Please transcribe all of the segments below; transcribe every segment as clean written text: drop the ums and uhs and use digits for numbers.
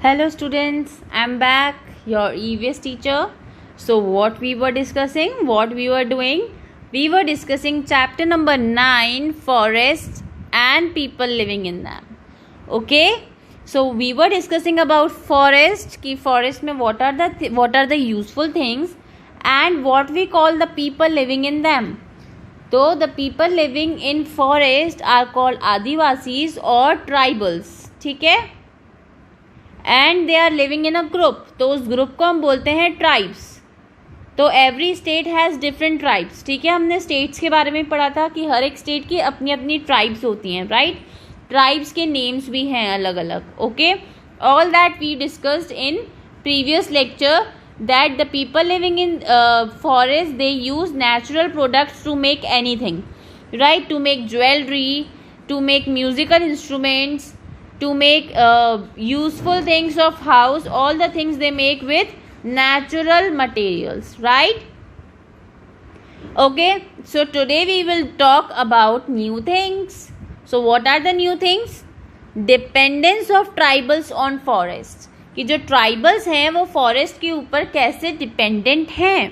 Hello students, I'm back, your EVS teacher. So what we were discussing, what we were doing, we were discussing chapter number 9, forests and people living in them. Okay, so we were discussing about forest, ki forest mein what are the useful things and what we call the people living in them. So the people living in forest are called Adivasis और tribals, ठीक है, and they are living in a group, तो उस group को हम बोलते हैं tribes. तो every state has different tribes, ठीक है. हमने स्टेट्स के बारे में पढ़ा था कि हर एक स्टेट की अपनी अपनी ट्राइब्स होती हैं, राइट. ट्राइब्स के नेम्स भी हैं अलग अलग. Okay, all that we discussed in previous lecture that the people living in forest, they use natural products to make anything, right, to make jewelry, to make musical instruments, to make useful things of house. All the things they make with natural materials, right. Okay, so today we will talk about new things. So what are the new things? Dependence of tribals on forests, कि जो tribals हैं वो forest के ऊपर कैसे dependent हैं,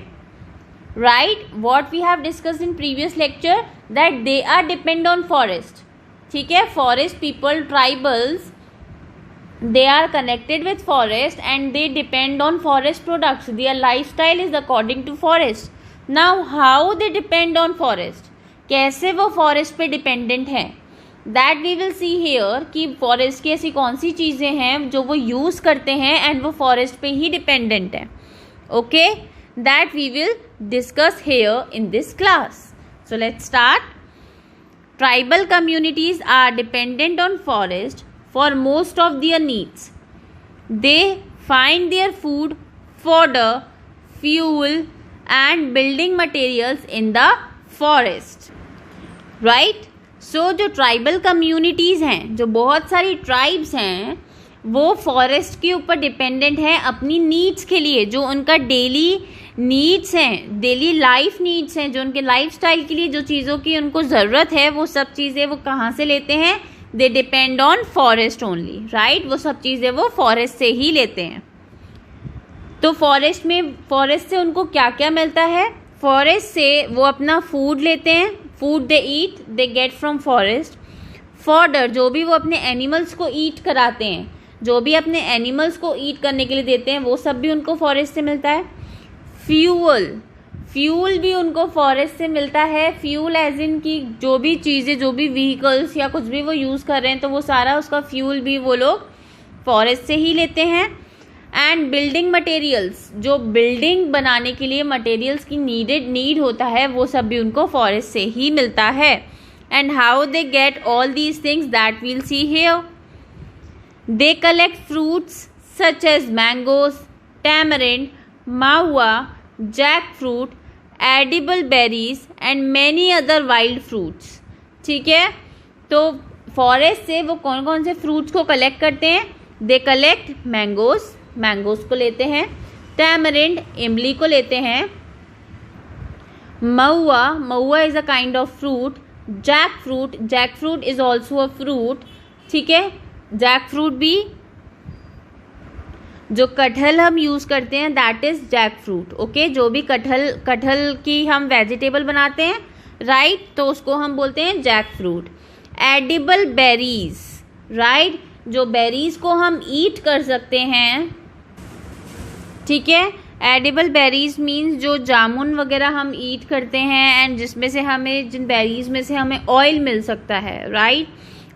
right. What we have discussed in previous lecture that they are depend on forest, ठीक है. Forest people, tribals, they are connected with forest and they depend on forest products. Their lifestyle is according to forest. Now how they depend on forest, कैसे वो forest पे dependent हैं, that we will see here कि फॉरेस्ट की ऐसी कौन सी चीज़ें हैं जो वो यूज़ करते हैं एंड वो फॉरेस्ट पे ही डिपेंडेंट है. Okay, that we will discuss here in this class. So let's start. Tribal communities are dependent on forest for most of their needs. They find their food, fodder, fuel and building materials in the forest, right. So जो tribal communities हैं, जो बहुत सारी tribes हैं, वो forest के ऊपर dependent हैं अपनी नीड्स के लिए. जो उनका डेली नीड्स हैं, डेली लाइफ नीड्स हैं, जो उनके लाइफस्टाइल के लिए जो चीज़ों की उनको ज़रूरत है, वो सब चीज़ें वो कहाँ से लेते हैं? दे depend on forest only, right. वो सब चीज़ें वो फॉरेस्ट से ही लेते हैं. तो फॉरेस्ट से उनको क्या क्या मिलता है? फॉरेस्ट से वो अपना फूड लेते हैं. Food they eat, they get from forest. Fodder, जो भी वो अपने एनिमल्स को ईट कराते हैं, जो भी अपने एनिमल्स को ईट करने के लिए देते हैं, वो सब भी उनको फॉरेस्ट से मिलता है. फ्यूल भी उनको फॉरेस्ट से मिलता है. फ्यूल एज इन की जो भी चीज़ें, जो भी व्हीकल्स या कुछ भी वो यूज़ कर रहे हैं, तो वो सारा उसका फ्यूल भी वो लोग फॉरेस्ट से ही लेते हैं. एंड बिल्डिंग मटेरियल्स, जो बिल्डिंग बनाने के लिए मटेरियल्स की नीड होता है, वो सब भी उनको फॉरेस्ट से ही मिलता है. And how they get all these things that we'll see here. They collect fruits such as mangoes, tamarind, mahua, jack fruit, edible berries and many other wild fruits, ठीक है. तो फॉरेस्ट से वो कौन कौन से फ्रूट्स को कलेक्ट करते हैं? दे कलेक्ट मैंगोज को लेते हैं. टैमरिंड, इमली को लेते हैं. Mahua is a kind of fruit. Jack fruit is also a fruit, ठीक है. जैक फ्रूट भी, जो कटहल हम यूज करते हैं, that is jack fruit. Okay, जो भी कटहल की हम वेजिटेबल बनाते हैं, राइट, तो उसको हम बोलते हैं jack fruit. Edible berries, right, जो बेरीज को हम ईट कर सकते हैं, ठीक है. एडिबल बेरीज मीन्स जो जामुन वगैरह हम ईट करते हैं एंड जिसमें से हमें, जिन बेरीज में से हमें ऑयल मिल सकता है, right.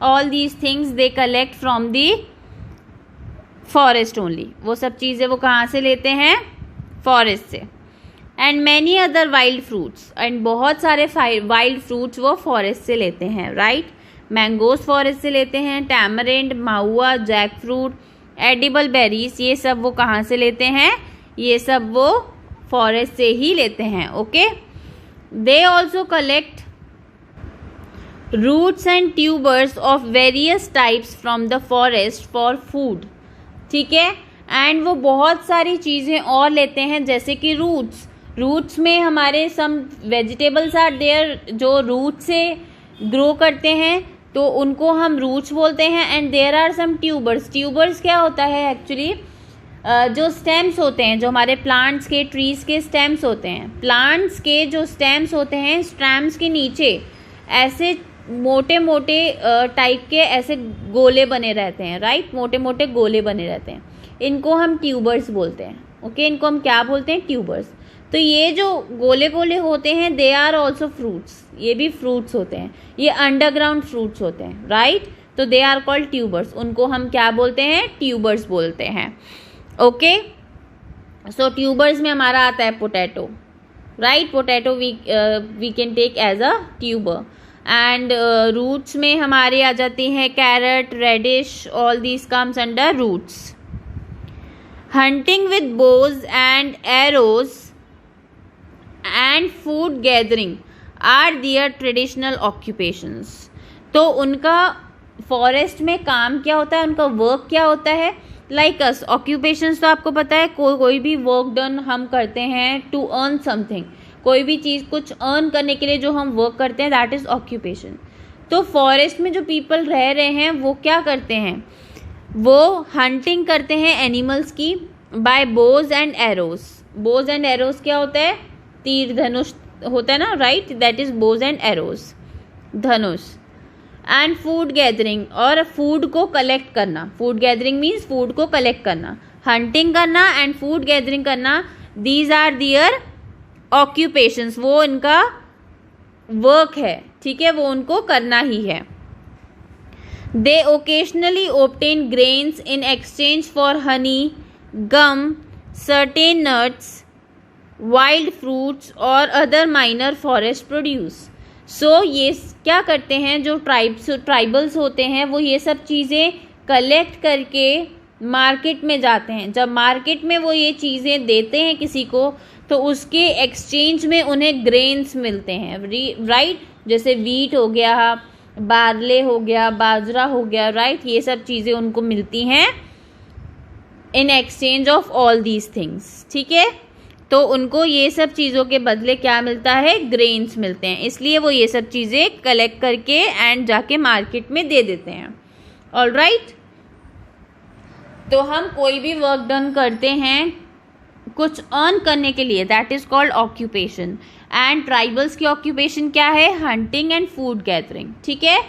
All these things they collect from the forest only. वो सब चीज़ें वो कहाँ से लेते हैं? फॉरेस्ट से. And many other wild fruits, and बहुत सारे वाइल्ड फ्रूट्स वो फॉरेस्ट से लेते हैं, राइट. मैंगोज फॉरेस्ट से लेते हैं. Tamarind, mahua, jack fruit, edible berries, ये सब वो कहाँ से लेते हैं? ये सब वो फॉरेस्ट से ही लेते हैं. Okay, they also collect roots and tubers of various types from the forest for food, ठीक है. एंड वो बहुत सारी चीज़ें और लेते हैं, जैसे कि रूट्स में हमारे सम वेजिटेबल्स आर देयर जो रूट से ग्रो करते हैं, तो उनको हम रूट्स बोलते हैं। And there are some tubers. Tubers क्या होता है एक्चुअली, जो स्टेम्स होते हैं, जो हमारे प्लांट्स के, ट्रीज के स्टेम्स होते हैं, प्लांट्स के जो स्टेम्स होते हैं, स्टेम्स के नीचे ऐसे मोटे मोटे टाइप के ऐसे गोले बने रहते हैं, राइट, मोटे मोटे गोले बने रहते हैं, इनको हम ट्यूबर्स बोलते हैं। ओके, इनको हम क्या बोलते हैं, ट्यूबर्स। तो ये जो गोले गोले होते हैं दे आर ऑल्सो फ्रूट्स, ये भी फ्रूट्स होते हैं, ये अंडरग्राउंड फ्रूट्स होते हैं, राइट। तो दे आर कॉल्ड ट्यूबर्स, उनको हम क्या बोलते हैं, ट्यूबर्स बोलते हैं। ओके, सो ट्यूबर्स में हमारा आता है potato, right, potato we can take as a tuber. And roots में हमारे आ जाती हैं carrot, radish, all these comes under roots. Hunting with bows and arrows and food gathering are their traditional occupations. तो उनका फॉरेस्ट में काम क्या होता है, उनका वर्क क्या होता है, लाइक अस ऑक्यूपेशंस। तो आपको पता है कोई भी वर्क डन हम करते हैं टू अर्न समथिंग, कोई भी चीज़ कुछ अर्न करने के लिए जो हम वर्क करते हैं दैट इज़ ऑक्यूपेशन। तो फॉरेस्ट में जो पीपल रह रहे हैं वो क्या करते हैं, वो हंटिंग करते हैं एनिमल्स की by bows and arrows. Bows and arrows क्या होता है, तीर धनुष होता है ना, right, that is bows and arrows, धनुष। एंड फूड गैदरिंग, और फूड को कलेक्ट करना, फूड गैदरिंग मीन्स फूड को कलेक्ट करना, हंटिंग करना एंड फूड गैदरिंग करना, दीज आर दियर ऑक्यूपेशंस, वो इनका वर्क है, ठीक है, वो उनको करना ही है। दे occasionally obtain grains in exchange for honey, gum, certain nuts, wild fruits और other minor forest produce। सो ये क्या करते हैं, जो ट्राइबल्स होते हैं वो ये सब चीज़ें कलेक्ट करके मार्केट में जाते हैं। जब मार्केट में वो ये चीज़ें देते हैं किसी को, तो उसके एक्सचेंज में उन्हें ग्रेन्स मिलते हैं, राइट, जैसे वीट हो गया, बार्ले हो गया, बाजरा हो गया, राइट, ये सब चीज़ें उनको मिलती हैं in exchange of all these things, ठीक है। तो उनको ये सब चीज़ों के बदले क्या मिलता है, ग्रेन्स मिलते हैं, इसलिए वो ये सब चीज़ें कलेक्ट करके एंड जाके मार्केट में दे देते हैं। ऑल राइट, तो हम कोई भी वर्क डन करते हैं कुछ अर्न करने के लिए, that is called occupation. And tribals की ऑक्यूपेशन क्या है, हंटिंग एंड फूड गैदरिंग, ठीक है।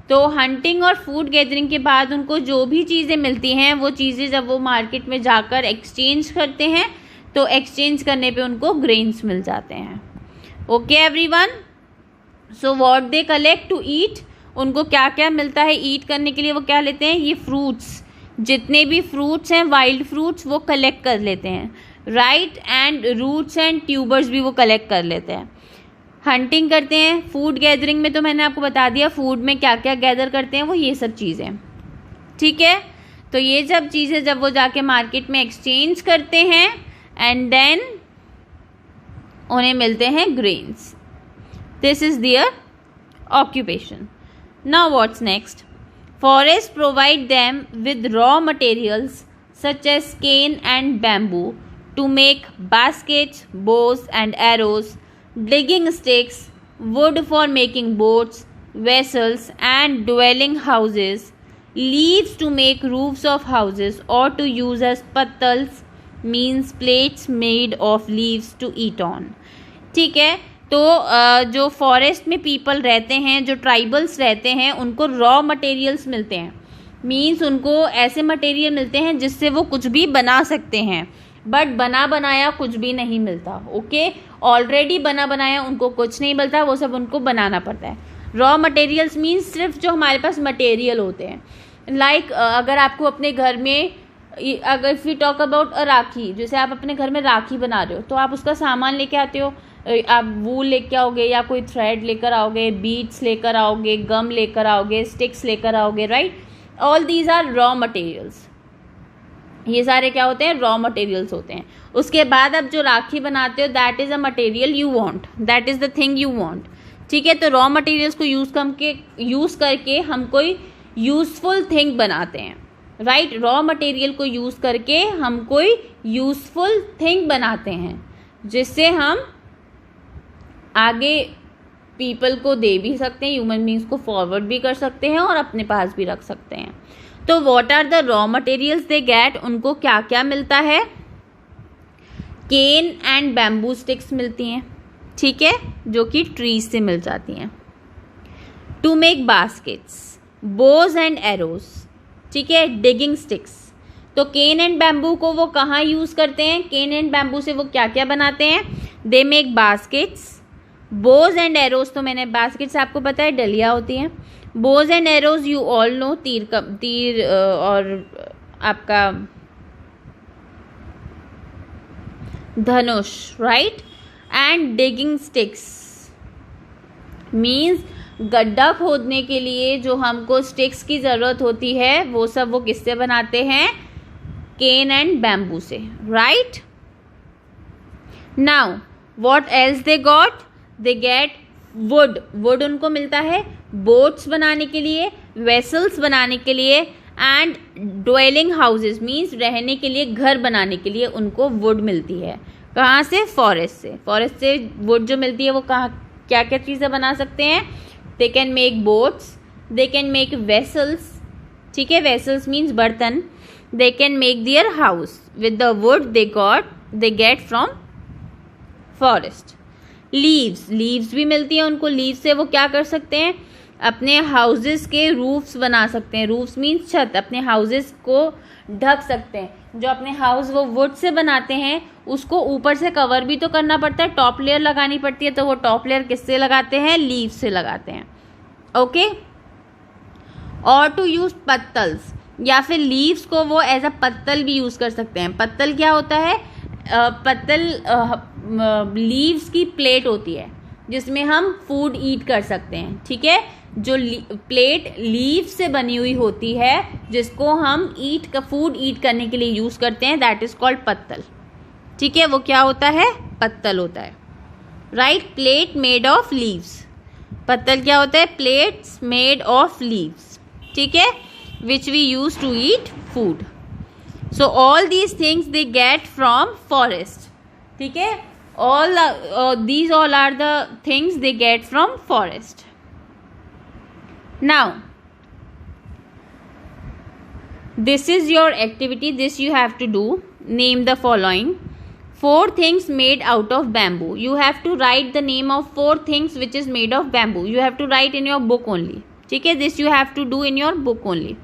तो हंटिंग और फूड गैदरिंग के बाद उनको जो भी चीज़ें मिलती हैं, वो चीज़ें जब वो मार्केट में जाकर एक्सचेंज करते हैं, तो एक्सचेंज करने पे उनको ग्रेन्स मिल जाते हैं। Okay everyone, so what they collect to eat, उनको क्या क्या मिलता है ईट करने के लिए, वो क्या लेते हैं, ये फ्रूट्स, जितने भी फ्रूट्स हैं, वाइल्ड फ्रूट्स, वो कलेक्ट कर लेते हैं, right, and roots and tubers भी वो कलेक्ट कर लेते हैं। हंटिंग करते हैं, फूड गैदरिंग में तो मैंने आपको बता दिया फूड में क्या क्या गैदर करते हैं, वो ये सब चीज़ें, ठीक है। तो ये सब चीज़ें जब वो जाके मार्केट में एक्सचेंज करते हैं एंड देन उन्हें मिलते हैं grains, this is their occupation. Now what's next, forests provide them with raw materials such as cane and bamboo to make baskets, bows and arrows, digging sticks, wood for making boats, vessels and dwelling houses, leaves to make roofs of houses or to use as pattals means plates made of leaves to eat on, ठीक है। तो जो forest में people रहते हैं, जो tribals रहते हैं, उनको रॉ मटेरियल्स मिलते हैं, मीन्स उनको ऐसे मटेरियल मिलते हैं जिससे वो कुछ भी बना सकते हैं, बट बना बनाया कुछ भी नहीं मिलता। ओके, ऑलरेडी बना बनाया उनको कुछ नहीं मिलता, वो सब उनको बनाना पड़ता है। रॉ मटेरियल्स मीन्स सिर्फ जो हमारे पास मटेरियल होते हैं, लाइक अगर आपको अपने घर में, अगर if you talk about a rakhi, जैसे आप अपने घर में राखी बना रहे हो, तो आप उसका सामान लेके आते हो, आप वूल लेके आओगे या कोई थ्रेड लेकर आओगे, बीड्स लेकर आओगे, गम लेकर आओगे, स्टिक्स लेकर आओगे, right, all these are raw materials. ये सारे क्या होते हैं, रॉ मटेरियल्स होते हैं। उसके बाद आप जो राखी बनाते हो that is a material you want, that is the thing you want, ठीक है। तो रॉ मटेरियल्स को यूज़ करके हम कोई यूज़फुल थिंग बनाते हैं, राइट, रॉ मटेरियल को यूज़ करके हम कोई यूज़फुल थिंग बनाते हैं, जिससे हम आगे पीपल को दे भी सकते हैं, ह्यूमन बींग्स को फॉरवर्ड भी कर सकते हैं और अपने पास भी रख सकते हैं। तो what are the raw materials they get, उनको क्या क्या मिलता है? केन एंड बैम्बू स्टिक्स मिलती हैं, ठीक है, जो कि ट्रीज से मिल जाती हैं। To make baskets, bows and arrows, ठीक है, डिगिंग स्टिक्स। तो केन एंड बैम्बू को वो कहाँ यूज करते हैं? केन एंड बैम्बू से वो क्या क्या बनाते हैं? They make baskets, bows and arrows, तो मैंने बास्केट्स आपको पता है डलिया होती हैं। Bows and arrows you all know, तीर और आपका धनुष, right. And digging sticks means गड्ढा खोदने के लिए जो हमको स्टिक्स की ज़रूरत होती है वो सब वो किससे बनाते हैं? केन एंड बैम्बू से, right. Now what else they got? They get would, would उनको मिलता है बोट्स बनाने के लिए, वेसल्स बनाने के लिए, एंड ड्वेलिंग हाउसेस मीन्स रहने के लिए, घर बनाने के लिए उनको वुड मिलती है। कहाँ से? फॉरेस्ट से। फॉरेस्ट से वुड जो मिलती है वो कहाँ क्या क्या चीज़ें बना सकते हैं? They can make boats, they can make vessels, ठीक है, वेसल्स मीन्स बर्तन। They can make their house with the would they get from forest. Leaves, leaves भी मिलती हैं उनको, लीव्स से वो क्या कर सकते हैं? अपने हाउसेस के रूफ्स बना सकते हैं। रूफ्स मीन्स छत, अपने हाउसेस को ढक सकते हैं। जो अपने हाउस वो वुड से बनाते हैं उसको ऊपर से कवर भी तो करना पड़ता है, टॉप लेयर लगानी पड़ती है, तो वो टॉप लेयर किससे लगाते हैं? लीव्स से लगाते हैं, ओके। और टू यूज पत्तल्स, या फिर लीव्स को वो एज अ पत्तल भी यूज कर सकते हैं। पत्तल क्या होता है? पत्तल लीव्स की प्लेट होती है जिसमें हम फूड ईट कर सकते हैं, ठीक है। जो प्लेट लीव से बनी हुई होती है जिसको हम फूड ईट करने के लिए यूज करते हैं, दैट इज कॉल्ड पत्तल, ठीक है। वो क्या होता है? पत्तल होता है, right. Plate made of leaves, पत्तल क्या होता है? प्लेट्स मेड ऑफ लीव्स, ठीक है, which we use to eat food. So all these things they get from forest, ठीक है। These all are the things they get from forest. Now this is your activity, this you have to do. Name the following 4 things made out of bamboo. You have to write the name of 4 things which is made of bamboo. You have to write in your book only, ठीक है, this you have to do in your book only.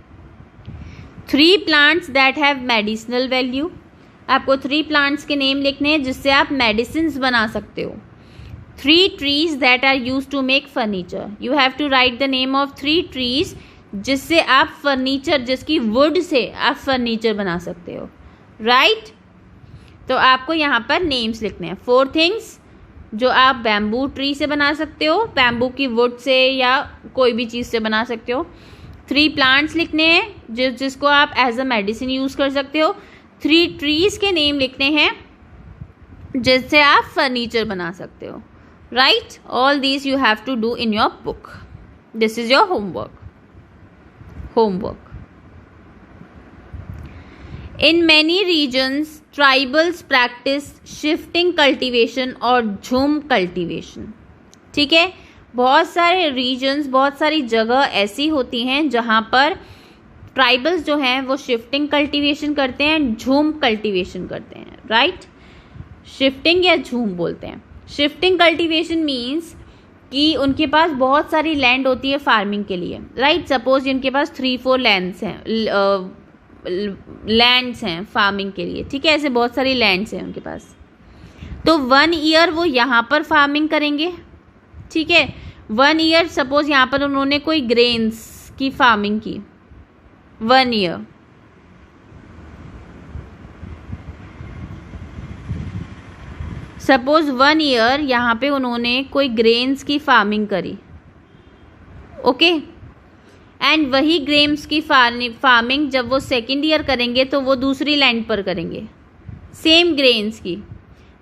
3 plants that have medicinal value. आपको 3 plants के name लिखने हैं जिससे आप medicine बना सकते हो। 3 trees that are use to make furniture. You have to write the name of 3 trees जिससे आप फर्नीचर, जिसकी वुड से आप फर्नीचर बना सकते हो, राइट। तो आपको यहाँ पर नेम्स लिखने हैं। 4 थिंग्स जो आप बैम्बू ट्री से बना सकते हो, बैम्बू की वुड से या कोई भी चीज़ से बना सकते हो। 3 प्लांट्स लिखने हैं जिसको आप एज अ मेडिसिन यूज कर सकते हो। 3 ट्रीज के नेम लिखने हैं जिससे आप फर्नीचर बना सकते हो, right. All these you have to do in your book. This is your homework. In many regions tribals practice shifting cultivation और झूम कल्टीवेशन, ठीक है। बहुत सारे रीजन्स, बहुत सारी जगह ऐसी होती हैं जहाँ पर ट्राइबल्स जो हैं वो शिफ्टिंग कल्टीवेशन करते हैं, झूम कल्टीवेशन करते हैं, राइट। शिफ्टिंग या झूम बोलते हैं। शिफ्टिंग कल्टीवेशन मीन्स कि उनके पास बहुत सारी लैंड होती है फार्मिंग के लिए, राइट। सपोज उनके पास 3-4 लैंड्स हैं फार्मिंग के लिए, ठीक है, ऐसे बहुत सारी लैंड्स हैं उनके पास। तो 1 ईयर वो यहाँ पर फार्मिंग करेंगे, ठीक है। 1 ईयर सपोज यहाँ पर उन्होंने कोई ग्रेन्स की फार्मिंग की 1 ईयर। सपोज 1 ईयर यहाँ पे उन्होंने कोई ग्रेन्स की फार्मिंग करी, ओके। एंड वही ग्रेन्स की फार्मिंग जब वो 2nd ईयर करेंगे तो वो दूसरी लैंड पर करेंगे सेम ग्रेन्स की।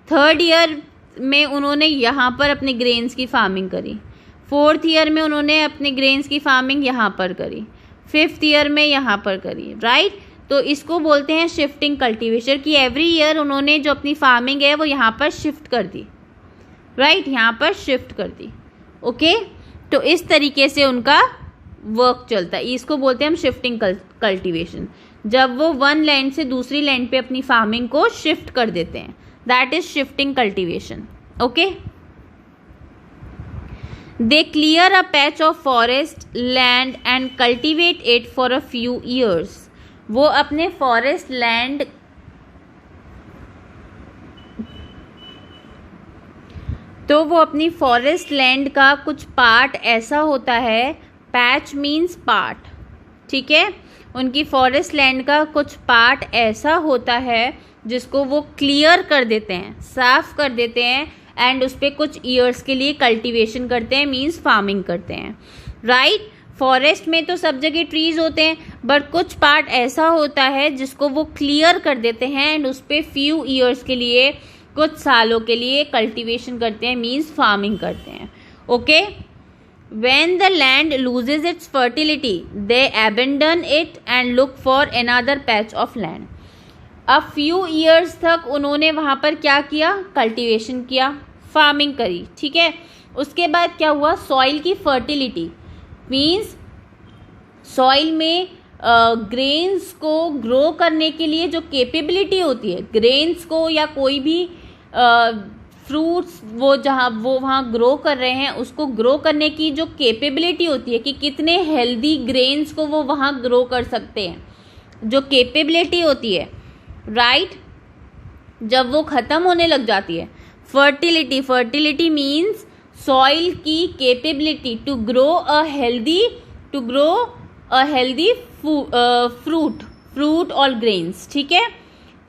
3rd ईयर में उन्होंने यहाँ पर अपने ग्रेन्स की फार्मिंग करी। 4th ईयर में उन्होंने अपने ग्रेन्स की फार्मिंग यहाँ पर करी। 5th ईयर में यहाँ पर करी, राइट। तो इसको बोलते हैं शिफ्टिंग कल्टीवेशन, कि एवरी ईयर उन्होंने जो अपनी फार्मिंग है वो यहाँ पर शिफ्ट कर दी, राइट, यहाँ पर शिफ्ट कर दी। ओके, तो इस तरीके से उनका वर्क चलता है। इसको बोलते हैं हम शिफ्टिंग कल्टीवेशन, जब वो वन लैंड से दूसरी लैंड पे अपनी फार्मिंग को शिफ्ट कर देते हैं, that is shifting cultivation. Okay, they clear a patch of forest land and cultivate it for a few years. वो अपने फॉरेस्ट लैंड तो वो अपनी फॉरेस्ट लैंड का कुछ पार्ट ऐसा होता है, पैच मीन्स पार्ट, ठीक है, उनकी फॉरेस्ट लैंड का कुछ पार्ट ऐसा होता है जिसको वो क्लियर कर देते हैं, साफ कर देते हैं, एंड उस पर कुछ ईयर्स के लिए कल्टीवेशन करते हैं, मीन्स फार्मिंग करते हैं, राइट। फॉरेस्ट में तो सब जगह ट्रीज होते हैं, बट कुछ पार्ट ऐसा होता है जिसको वो क्लियर कर देते हैं एंड उस पर फ्यू ईयर्स के लिए, कुछ सालों के लिए कल्टीवेशन करते हैं, मीन्स फार्मिंग करते हैं। Okay, when the land loses its fertility they abandon it and look for another patch of land। अब few years तक उन्होंने वहाँ पर क्या किया, कल्टीवेशन किया, फार्मिंग करी, ठीक है। उसके बाद क्या हुआ, सॉइल की फर्टिलिटी मीन्स सॉइल में ग्रेन्स को ग्रो करने के लिए जो कैपेबिलिटी होती है, ग्रेन्स को या कोई भी फ्रूट्स वो वहाँ ग्रो कर रहे हैं, उसको ग्रो करने की जो कैपेबिलिटी होती है कि कितने हेल्दी ग्रेन्स को वो वहाँ ग्रो कर सकते हैं, जो कैपेबिलिटी होती है, राइट, जब वो ख़त्म होने लग जाती है, फर्टिलिटी मीन्स सॉइल की capability to grow a healthy fruit और ग्रेन्स, ठीक है।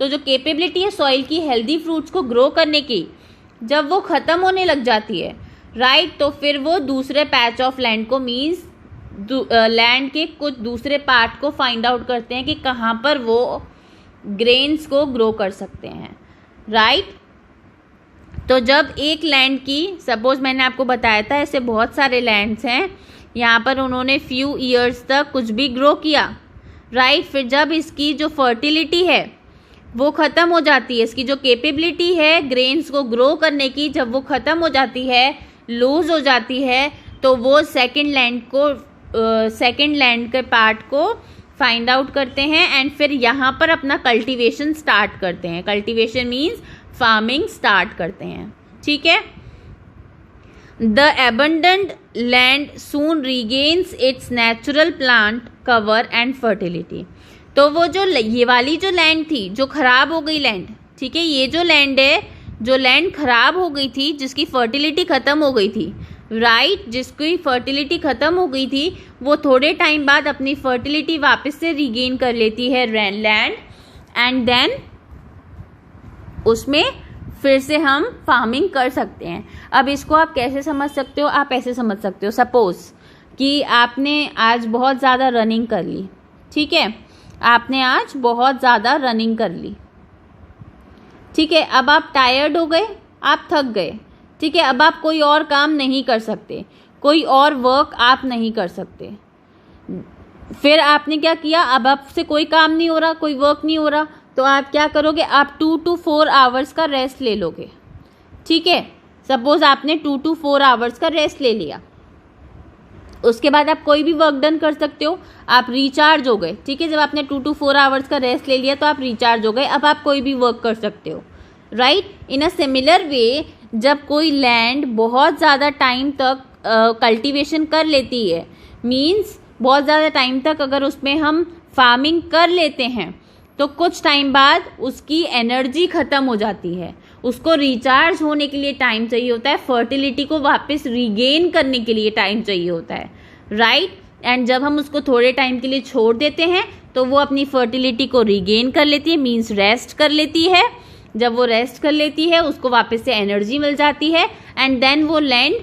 तो जो कैपेबिलिटी है सॉइल की हेल्दी फ्रूट्स को ग्रो करने की, जब वो ख़त्म होने लग जाती है, राइट, तो फिर वो दूसरे पैच ऑफ लैंड को मीन्स लैंड के कुछ दूसरे पार्ट को फाइंड आउट करते हैं कि कहाँ पर वो ग्रेन्स को ग्रो कर सकते हैं, राइट। तो जब एक लैंड की, सपोज मैंने आपको बताया था ऐसे बहुत सारे लैंड्स हैं, यहाँ पर उन्होंने फ्यू ईयर्स तक कुछ भी ग्रो किया, राइट, फिर जब इसकी जो फर्टिलिटी है वो ख़त्म हो जाती है, इसकी जो कैपेबिलिटी है ग्रेन्स को ग्रो करने की, जब वो ख़त्म हो जाती है, लूज हो जाती है, तो वो सेकंड लैंड के पार्ट को फाइंड आउट करते हैं एंड फिर यहाँ पर अपना कल्टीवेशन स्टार्ट करते हैं। कल्टीवेशन मीन्स फार्मिंग स्टार्ट करते हैं, ठीक है। The abundant land soon regains its natural plant cover and fertility. तो वो जो ये वाली जो लैंड थी जो खराब हो गई लैंड, ठीक है, ये जो लैंड है, जो लैंड खराब हो गई थी, जिसकी फर्टिलिटी ख़त्म हो गई थी, राइट, जिसकी फर्टिलिटी ख़त्म हो गई थी, वो थोड़े टाइम बाद अपनी फर्टिलिटी वापस से रीगेन कर लेती है लैंड, एंड देन उसमें फिर से हम फार्मिंग कर सकते हैं। अब इसको आप कैसे समझ सकते हो, आप ऐसे समझ सकते हो, सपोज कि आपने आज बहुत ज़्यादा रनिंग कर ली, ठीक है, आपने आज बहुत ज़्यादा रनिंग कर ली, ठीक है, अब आप टायर्ड हो गए, आप थक गए, ठीक है, अब आप कोई और काम नहीं कर सकते, कोई और वर्क आप नहीं कर सकते, फिर आपने क्या किया, अब आपसे कोई काम नहीं हो रहा, कोई वर्क नहीं हो रहा, तो आप क्या करोगे, आप 2 to 4 आवर्स का रेस्ट ले लोगे, ठीक है, सपोज आपने 2 to 4 आवर्स का रेस्ट ले लिया, उसके बाद आप कोई भी वर्क डन कर सकते हो, आप रिचार्ज हो गए, ठीक है, जब आपने 2 to 4 आवर्स का रेस्ट ले लिया तो आप रिचार्ज हो गए, अब आप कोई भी वर्क कर सकते हो, right. In a similar way, जब कोई लैंड बहुत ज़्यादा टाइम तक कल्टीवेशन कर लेती है, मीन्स बहुत ज़्यादा टाइम तक अगर उसमें हम फार्मिंग कर लेते हैं, तो कुछ टाइम बाद उसकी एनर्जी ख़त्म हो जाती है, उसको रिचार्ज होने के लिए टाइम चाहिए होता है, फर्टिलिटी को वापस रीगेन करने के लिए टाइम चाहिए होता है, राइट, एंड जब हम उसको थोड़े टाइम के लिए छोड़ देते हैं तो वो अपनी फर्टिलिटी को रीगेन कर लेती है, मीन्स रेस्ट कर लेती है, जब वो रेस्ट कर लेती है उसको वापस से एनर्जी मिल जाती है, एंड देन वो लैंड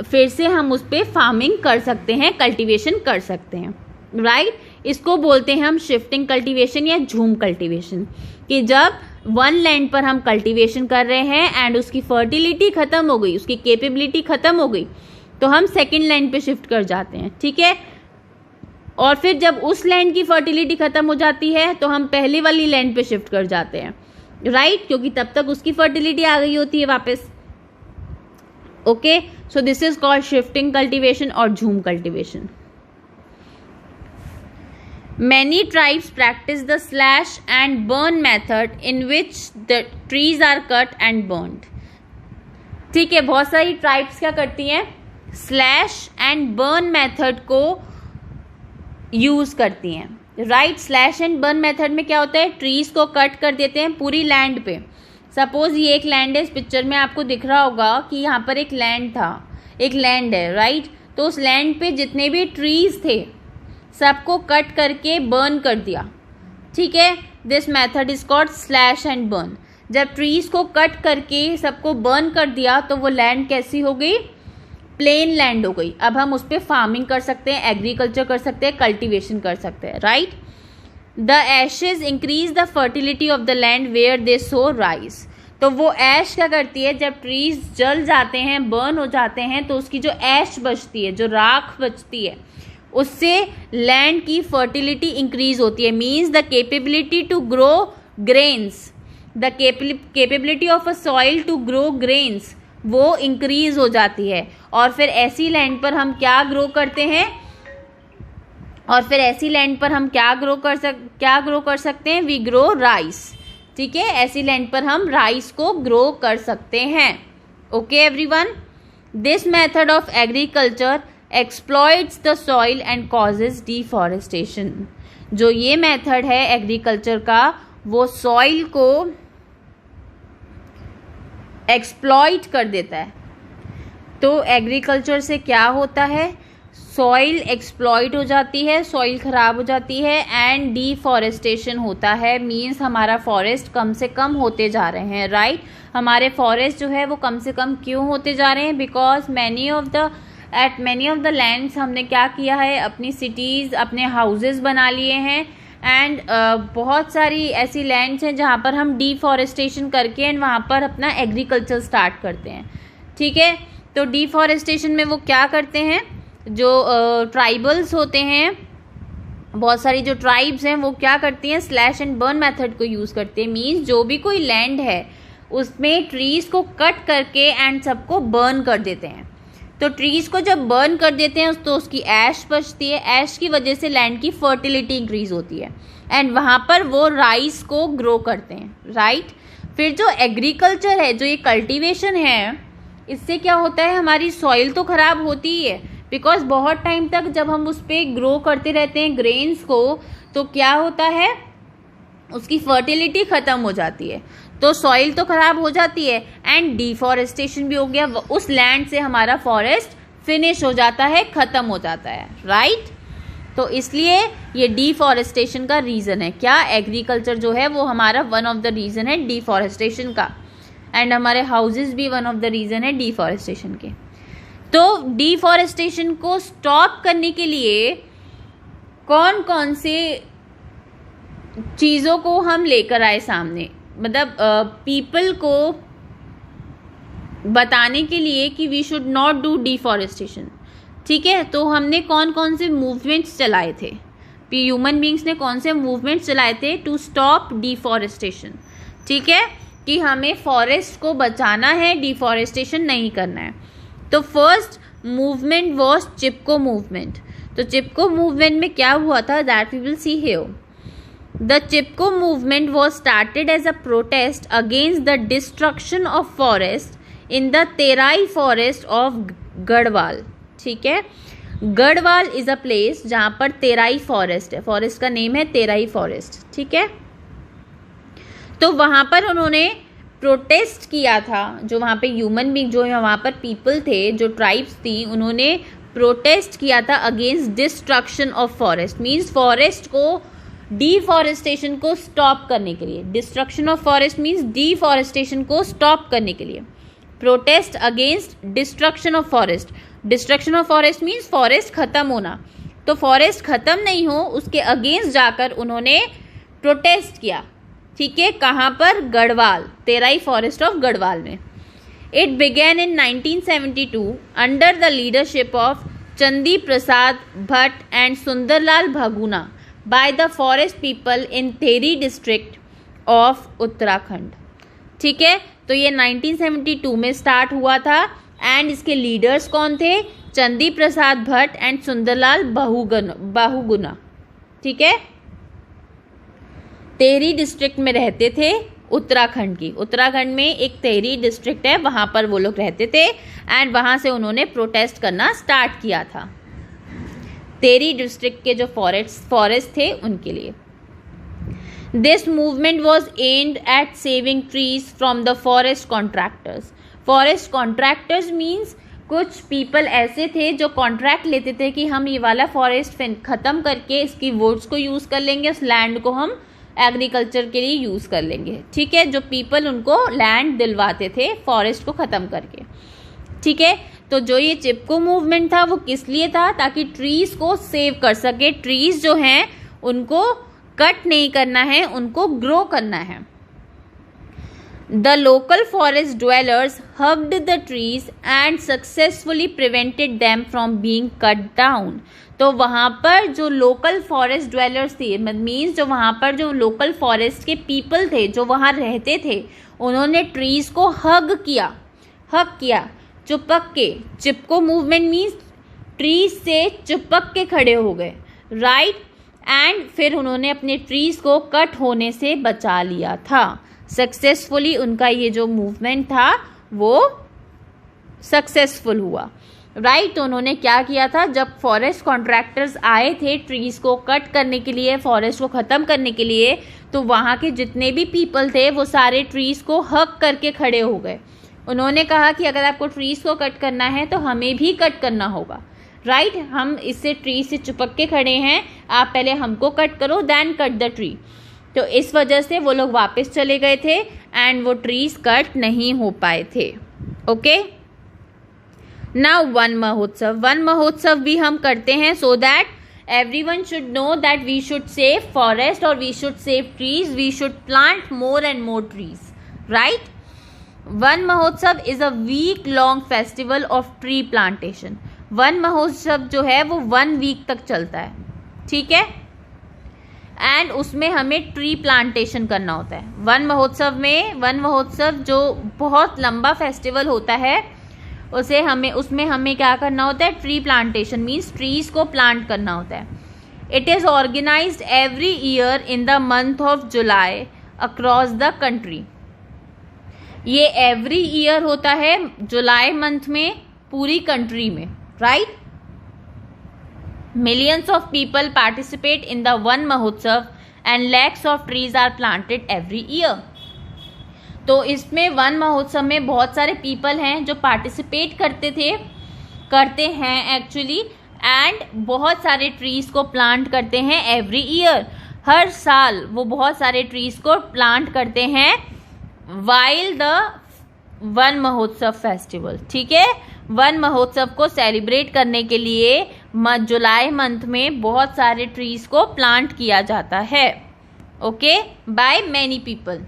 फिर से हम उस पर फार्मिंग कर सकते हैं, कल्टीवेशन कर सकते हैं, राइट। इसको बोलते हैं हम शिफ्टिंग कल्टीवेशन या झूम कल्टीवेशन, कि जब वन लैंड पर हम कल्टीवेशन कर रहे हैं एंड उसकी फर्टिलिटी ख़त्म हो गई, उसकी कैपेबिलिटी ख़त्म हो गई, तो हम सेकंड लैंड पे शिफ्ट कर जाते हैं, ठीक है, और फिर जब उस लैंड की फर्टिलिटी ख़त्म हो जाती है तो हम पहले वाली लैंड पे शिफ्ट कर जाते हैं, राइट, क्योंकि तब तक उसकी फर्टिलिटी आ गई होती है वापस, okay, so this is called shifting cultivation और jhum cultivation. Many tribes practice the slash and burn method in which the trees are cut and burned. ठीक है, बहुत सारी ट्राइब्स क्या करती हैं, स्लैश एंड बर्न मेथड को यूज करती हैं. Right, slash and burn method में क्या होता है, ट्रीज को कट कर देते हैं पूरी लैंड पे. सपोज ये एक लैंड है, इस पिक्चर में आपको दिख रहा होगा कि यहाँ पर एक लैंड था, एक लैंड है, राइट. तो उस लैंड पे जितने भी ट्रीज थे सबको कट करके बर्न कर दिया. ठीक है, this method is called slash and burn. जब ट्रीज को कट करके सबको बर्न कर दिया तो वो लैंड कैसी हो गई, प्लेन लैंड हो गई. अब हम उस पर फार्मिंग कर सकते हैं, एग्रीकल्चर कर सकते हैं, कल्टीवेशन कर सकते हैं, right. The ashes increase the fertility of the land where they sow rice. तो वो ऐश क्या करती है, जब ट्रीज जल जाते हैं, बर्न हो जाते हैं, तो उसकी जो ऐश बचती है, जो राख बचती है, उससे लैंड की फर्टिलिटी इंक्रीज होती है. Means the capability to grow grains, the capability of a soil to grow grains वो इंक्रीज हो जाती है. और फिर ऐसी लैंड पर हम क्या ग्रो करते हैं, और फिर ऐसी लैंड पर हम क्या ग्रो कर सकते हैं, वी ग्रो राइस. ठीक है, ऐसी लैंड पर हम राइस को ग्रो कर सकते हैं. Okay everyone, this method of agriculture exploits the soil and causes deforestation. जो ये मेथड है एग्रीकल्चर का, वो सॉइल को एक्सप्लॉइट कर देता है. तो एग्रीकल्चर से क्या होता है, सॉइल एक्सप्लॉइट हो जाती है, सॉइल खराब हो जाती है, एंड डिफॉरेस्टेशन होता है. मीन्स हमारा फॉरेस्ट कम से कम होते जा रहे हैं, राइट. हमारे फॉरेस्ट जो है वो कम से कम क्यों होते जा रहे हैं, because at many of the lands हमने क्या किया है, अपनी सिटीज़, अपने हाउसेस बना लिए हैं. एंड बहुत सारी ऐसी लैंड्स हैं जहाँ पर हम डिफॉरेस्टेशन करके एंड वहाँ पर अपना एग्रीकल्चर स्टार्ट करते हैं. ठीक है, तो डिफॉरेस्टेशन में वो क्या करते हैं, जो ट्राइबल्स होते हैं, बहुत सारी जो ट्राइब्स हैं, वो क्या करती हैं, स्लैश एंड बर्न मेथड को यूज़ करते हैं. मीन्स जो भी कोई लैंड है उसमें ट्रीज़ को कट करके एंड सबको बर्न कर देते हैं. तो ट्रीज को जब बर्न कर देते हैं तो उसकी ऐश बचती है, ऐश की वजह से लैंड की फर्टिलिटी इंक्रीज होती है, एंड वहाँ पर वो राइस को ग्रो करते हैं, राइट. फिर जो एग्रीकल्चर है, जो ये कल्टीवेशन है, इससे क्या होता है, हमारी सॉइल तो खराब होती ही है, बिकॉज बहुत टाइम तक जब हम उस पर ग्रो करते रहते हैं ग्रेन्स को, तो क्या होता है, उसकी फर्टिलिटी ख़त्म हो जाती है, तो सॉइल तो खराब हो जाती है, एंड डिफॉरेस्टेशन भी हो गया. उस लैंड से हमारा फॉरेस्ट फिनिश हो जाता है, ख़त्म हो जाता है, राइट. तो इसलिए ये डिफॉरेस्टेशन का रीज़न है. क्या, एग्रीकल्चर जो है वो हमारा वन ऑफ द रीज़न है डिफॉरेस्टेशन का, एंड हमारे हाउसेस भी वन ऑफ द रीज़न है डिफॉरेस्टेशन के. तो डिफॉरेस्टेशन को स्टॉप करने के लिए कौन कौन से चीज़ों को हम लेकर आए सामने, मतलब पीपल को बताने के लिए कि we should not do deforestation. ठीक है, तो हमने कौन कौन से मूवमेंट्स चलाए थे, ह्यूमन बींग्स ने कौन से मूवमेंट्स चलाए थे टू स्टॉप डिफॉरेस्टेशन. ठीक है, कि हमें फॉरेस्ट को बचाना है, डिफॉरेस्टेशन नहीं करना है. तो first movement was Chipko movement. तो चिपको मूवमेंट में क्या हुआ था, that we will see here. The Chipko movement was started as a protest against the destruction of forest in the Terai forest of Garhwal. ठीक है, गढ़वाल इज अ प्लेस जहाँ पर Terai forest है, फॉरेस्ट का नेम है तेराई फॉरेस्ट. ठीक है, तो वहाँ पर उन्होंने प्रोटेस्ट किया था. जो वहाँ पे ह्यूमन बींग, जो वहाँ पर पीपल थे, जो ट्राइब्स थी, उन्होंने प्रोटेस्ट किया था against destruction of forest. Means forest को, डिफॉरेस्टेशन को स्टॉप करने के लिए. Destruction of forest means deforestation को स्टॉप करने के लिए. Protest against destruction of forest. Destruction of forest means forest खत्म होना. तो फॉरेस्ट खत्म नहीं हो उसके अगेंस्ट जाकर उन्होंने प्रोटेस्ट किया. ठीक है, कहाँ पर, गढ़वाल, तेराई फॉरेस्ट ऑफ गढ़वाल में. It began in 1972 under the leadership of Chandi Prasad Bhatt and Sundarlal Bahuguna by the forest people in Theri district of Uttarakhand. ठीक है, तो ये 1972 में स्टार्ट हुआ था एंड इसके लीडर्स कौन थे? चंदी प्रसाद भट्ट एंड सुंदरलाल बहुगुणा। ठीक है, टेहरी डिस्ट्रिक्ट में रहते थे, उत्तराखंड की। उत्तराखंड में एक टेहरी डिस्ट्रिक्ट है, वहां पर वो लोग रहते थे एंड वहां से उन्होंने प्रोटेस्ट करना स्टार्ट किया था टेहरी डिस्ट्रिक्ट के जो फॉरेस्ट थे उनके लिए। This movement was aimed at saving trees from the forest contractors. Forest contractors means कुछ पीपल ऐसे थे जो कॉन्ट्रैक्ट लेते थे कि हम ये वाला फॉरेस्ट ख़त्म करके इसकी वुड्स को यूज़ कर लेंगे, उस लैंड को हम एग्रीकल्चर के लिए यूज़ कर लेंगे। ठीक है, जो पीपल उनको लैंड दिलवाते थे फॉरेस्ट को ख़त्म करके। ठीक है, तो जो ये चिपको मूवमेंट था वो किस लिए था? ताकि ट्रीज़ को सेव कर सके। ट्रीज़ जो हैं उनको कट नहीं करना है, उनको ग्रो करना है। The local forest dwellers hugged the trees and successfully prevented them from being cut down. तो वहाँ पर जो लोकल फॉरेस्ट ड्वेलर्स थे, मीन्स जो वहाँ पर जो लोकल फॉरेस्ट के पीपल थे जो वहाँ रहते थे, उन्होंने ट्रीज़ को हग किया चिपक के। चिपको मूवमेंट मीन्स ट्रीज से चिपक के खड़े हो गए, राइट। एंड फिर उन्होंने अपने ट्रीज़ को कट होने से बचा लिया था। सक्सेसफुली उनका ये जो मूवमेंट था वो सक्सेसफुल हुआ, राइट। तो उन्होंने क्या किया था, जब फॉरेस्ट कॉन्ट्रैक्टर्स आए थे ट्रीज़ को कट करने के लिए, फॉरेस्ट को ख़त्म करने के लिए, तो वहाँ के जितने भी पीपल थे वो सारे ट्रीज़ को हक करके खड़े हो गए। उन्होंने कहा कि अगर आपको ट्रीज़ को कट करना है तो हमें भी कट करना होगा, राइट। हम इससे ट्री से चिपक के खड़े हैं, आप पहले हमको कट करो, देन कट द ट्री। तो इस वजह से वो लोग वापस चले गए थे एंड वो ट्रीज कट नहीं हो पाए थे। ओके, नाउ वन महोत्सव भी हम करते हैं so that everyone should know that we should save forest or we should save trees, we should plant more and more trees, right? One महोत्सव is a week long festival of tree plantation. One महोत्सव जो है वो 1 week तक चलता है, ठीक है, एंड उसमें हमें ट्री प्लांटेशन करना होता है। वन महोत्सव जो बहुत लंबा फेस्टिवल होता है उसमें हमें क्या करना होता है, ट्री प्लांटेशन मीन्स ट्रीज को प्लांट करना होता है। It is organized every year in the month of July across the country. ये एवरी ईयर होता है जुलाई मंथ में पूरी कंट्री में, राइट। Millions of people participate in the Van Mahotsav and lakhs of trees are planted every year. तो इसमें वन महोत्सव में बहुत सारे पीपल हैं जो पार्टिसिपेट करते हैं एक्चुअली, एंड बहुत सारे ट्रीज को प्लांट करते हैं एवरी ईयर। हर साल वो बहुत सारे ट्रीज को प्लांट करते हैं वाइल द वन महोत्सव फेस्टिवल, ठीक है। वन महोत्सव को सेलिब्रेट करने के लिए जुलाई मंथ में बहुत सारे ट्रीज को प्लांट किया जाता है, okay, by many people.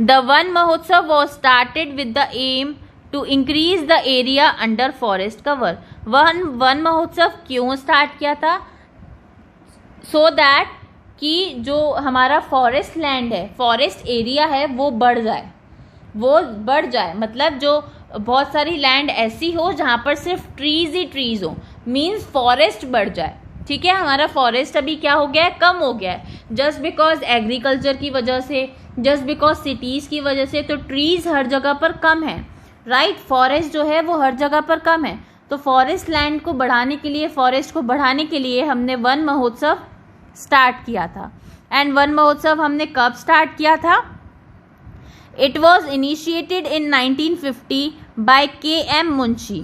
The Van Mahotsav was started with the aim to increase the area under forest cover. Van Mahotsav क्यों स्टार्ट किया था? सो दैट कि जो हमारा फॉरेस्ट लैंड है, फॉरेस्ट एरिया है, वो बढ़ जाए, मतलब जो बहुत सारी लैंड ऐसी हो जहाँ पर सिर्फ ट्रीज ही ट्रीज हो, मीन्स फॉरेस्ट बढ़ जाए, ठीक है। हमारा फॉरेस्ट अभी क्या हो गया है, कम हो गया है, जस्ट बिकॉज एग्रीकल्चर की वजह से, जस्ट बिकॉज सिटीज़ की वजह से। तो ट्रीज हर जगह पर कम है, राइट। फॉरेस्ट जो है वो हर जगह पर कम है, तो फॉरेस्ट लैंड को बढ़ाने के लिए, फॉरेस्ट को बढ़ाने के लिए हमने वन महोत्सव स्टार्ट किया था। एंड वन महोत्सव हमने कब स्टार्ट किया था? It was initiated in 1950 by K.M. Munshi,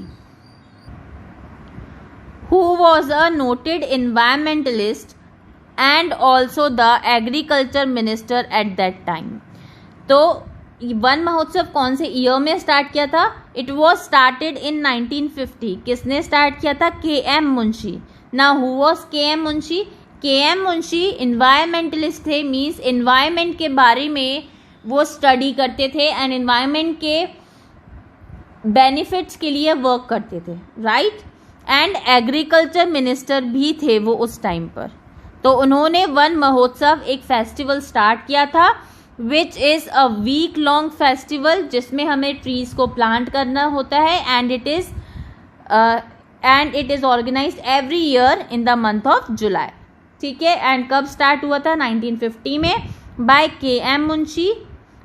who was a noted environmentalist and also the agriculture minister at that time. तो वन महोत्सव कौन से ईयर में स्टार्ट किया था? It was started in 1950. किसने स्टार्ट किया था? K.M. Munshi. Now who was K.M. Munshi? K.M. Munshi environmentalist थे, मीन्स environment के बारे में वो स्टडी करते थे एंड एनवायरनमेंट के बेनिफिट्स के लिए वर्क करते थे, राइट। एंड एग्रीकल्चर मिनिस्टर भी थे वो उस टाइम पर। तो उन्होंने वन महोत्सव एक फेस्टिवल स्टार्ट किया था which is a week long festival जिसमें हमें ट्रीज को प्लांट करना होता है and it is organized every year in the month of July. ठीक है. एंड कब स्टार्ट हुआ था? 1950 में by K M. Munshi.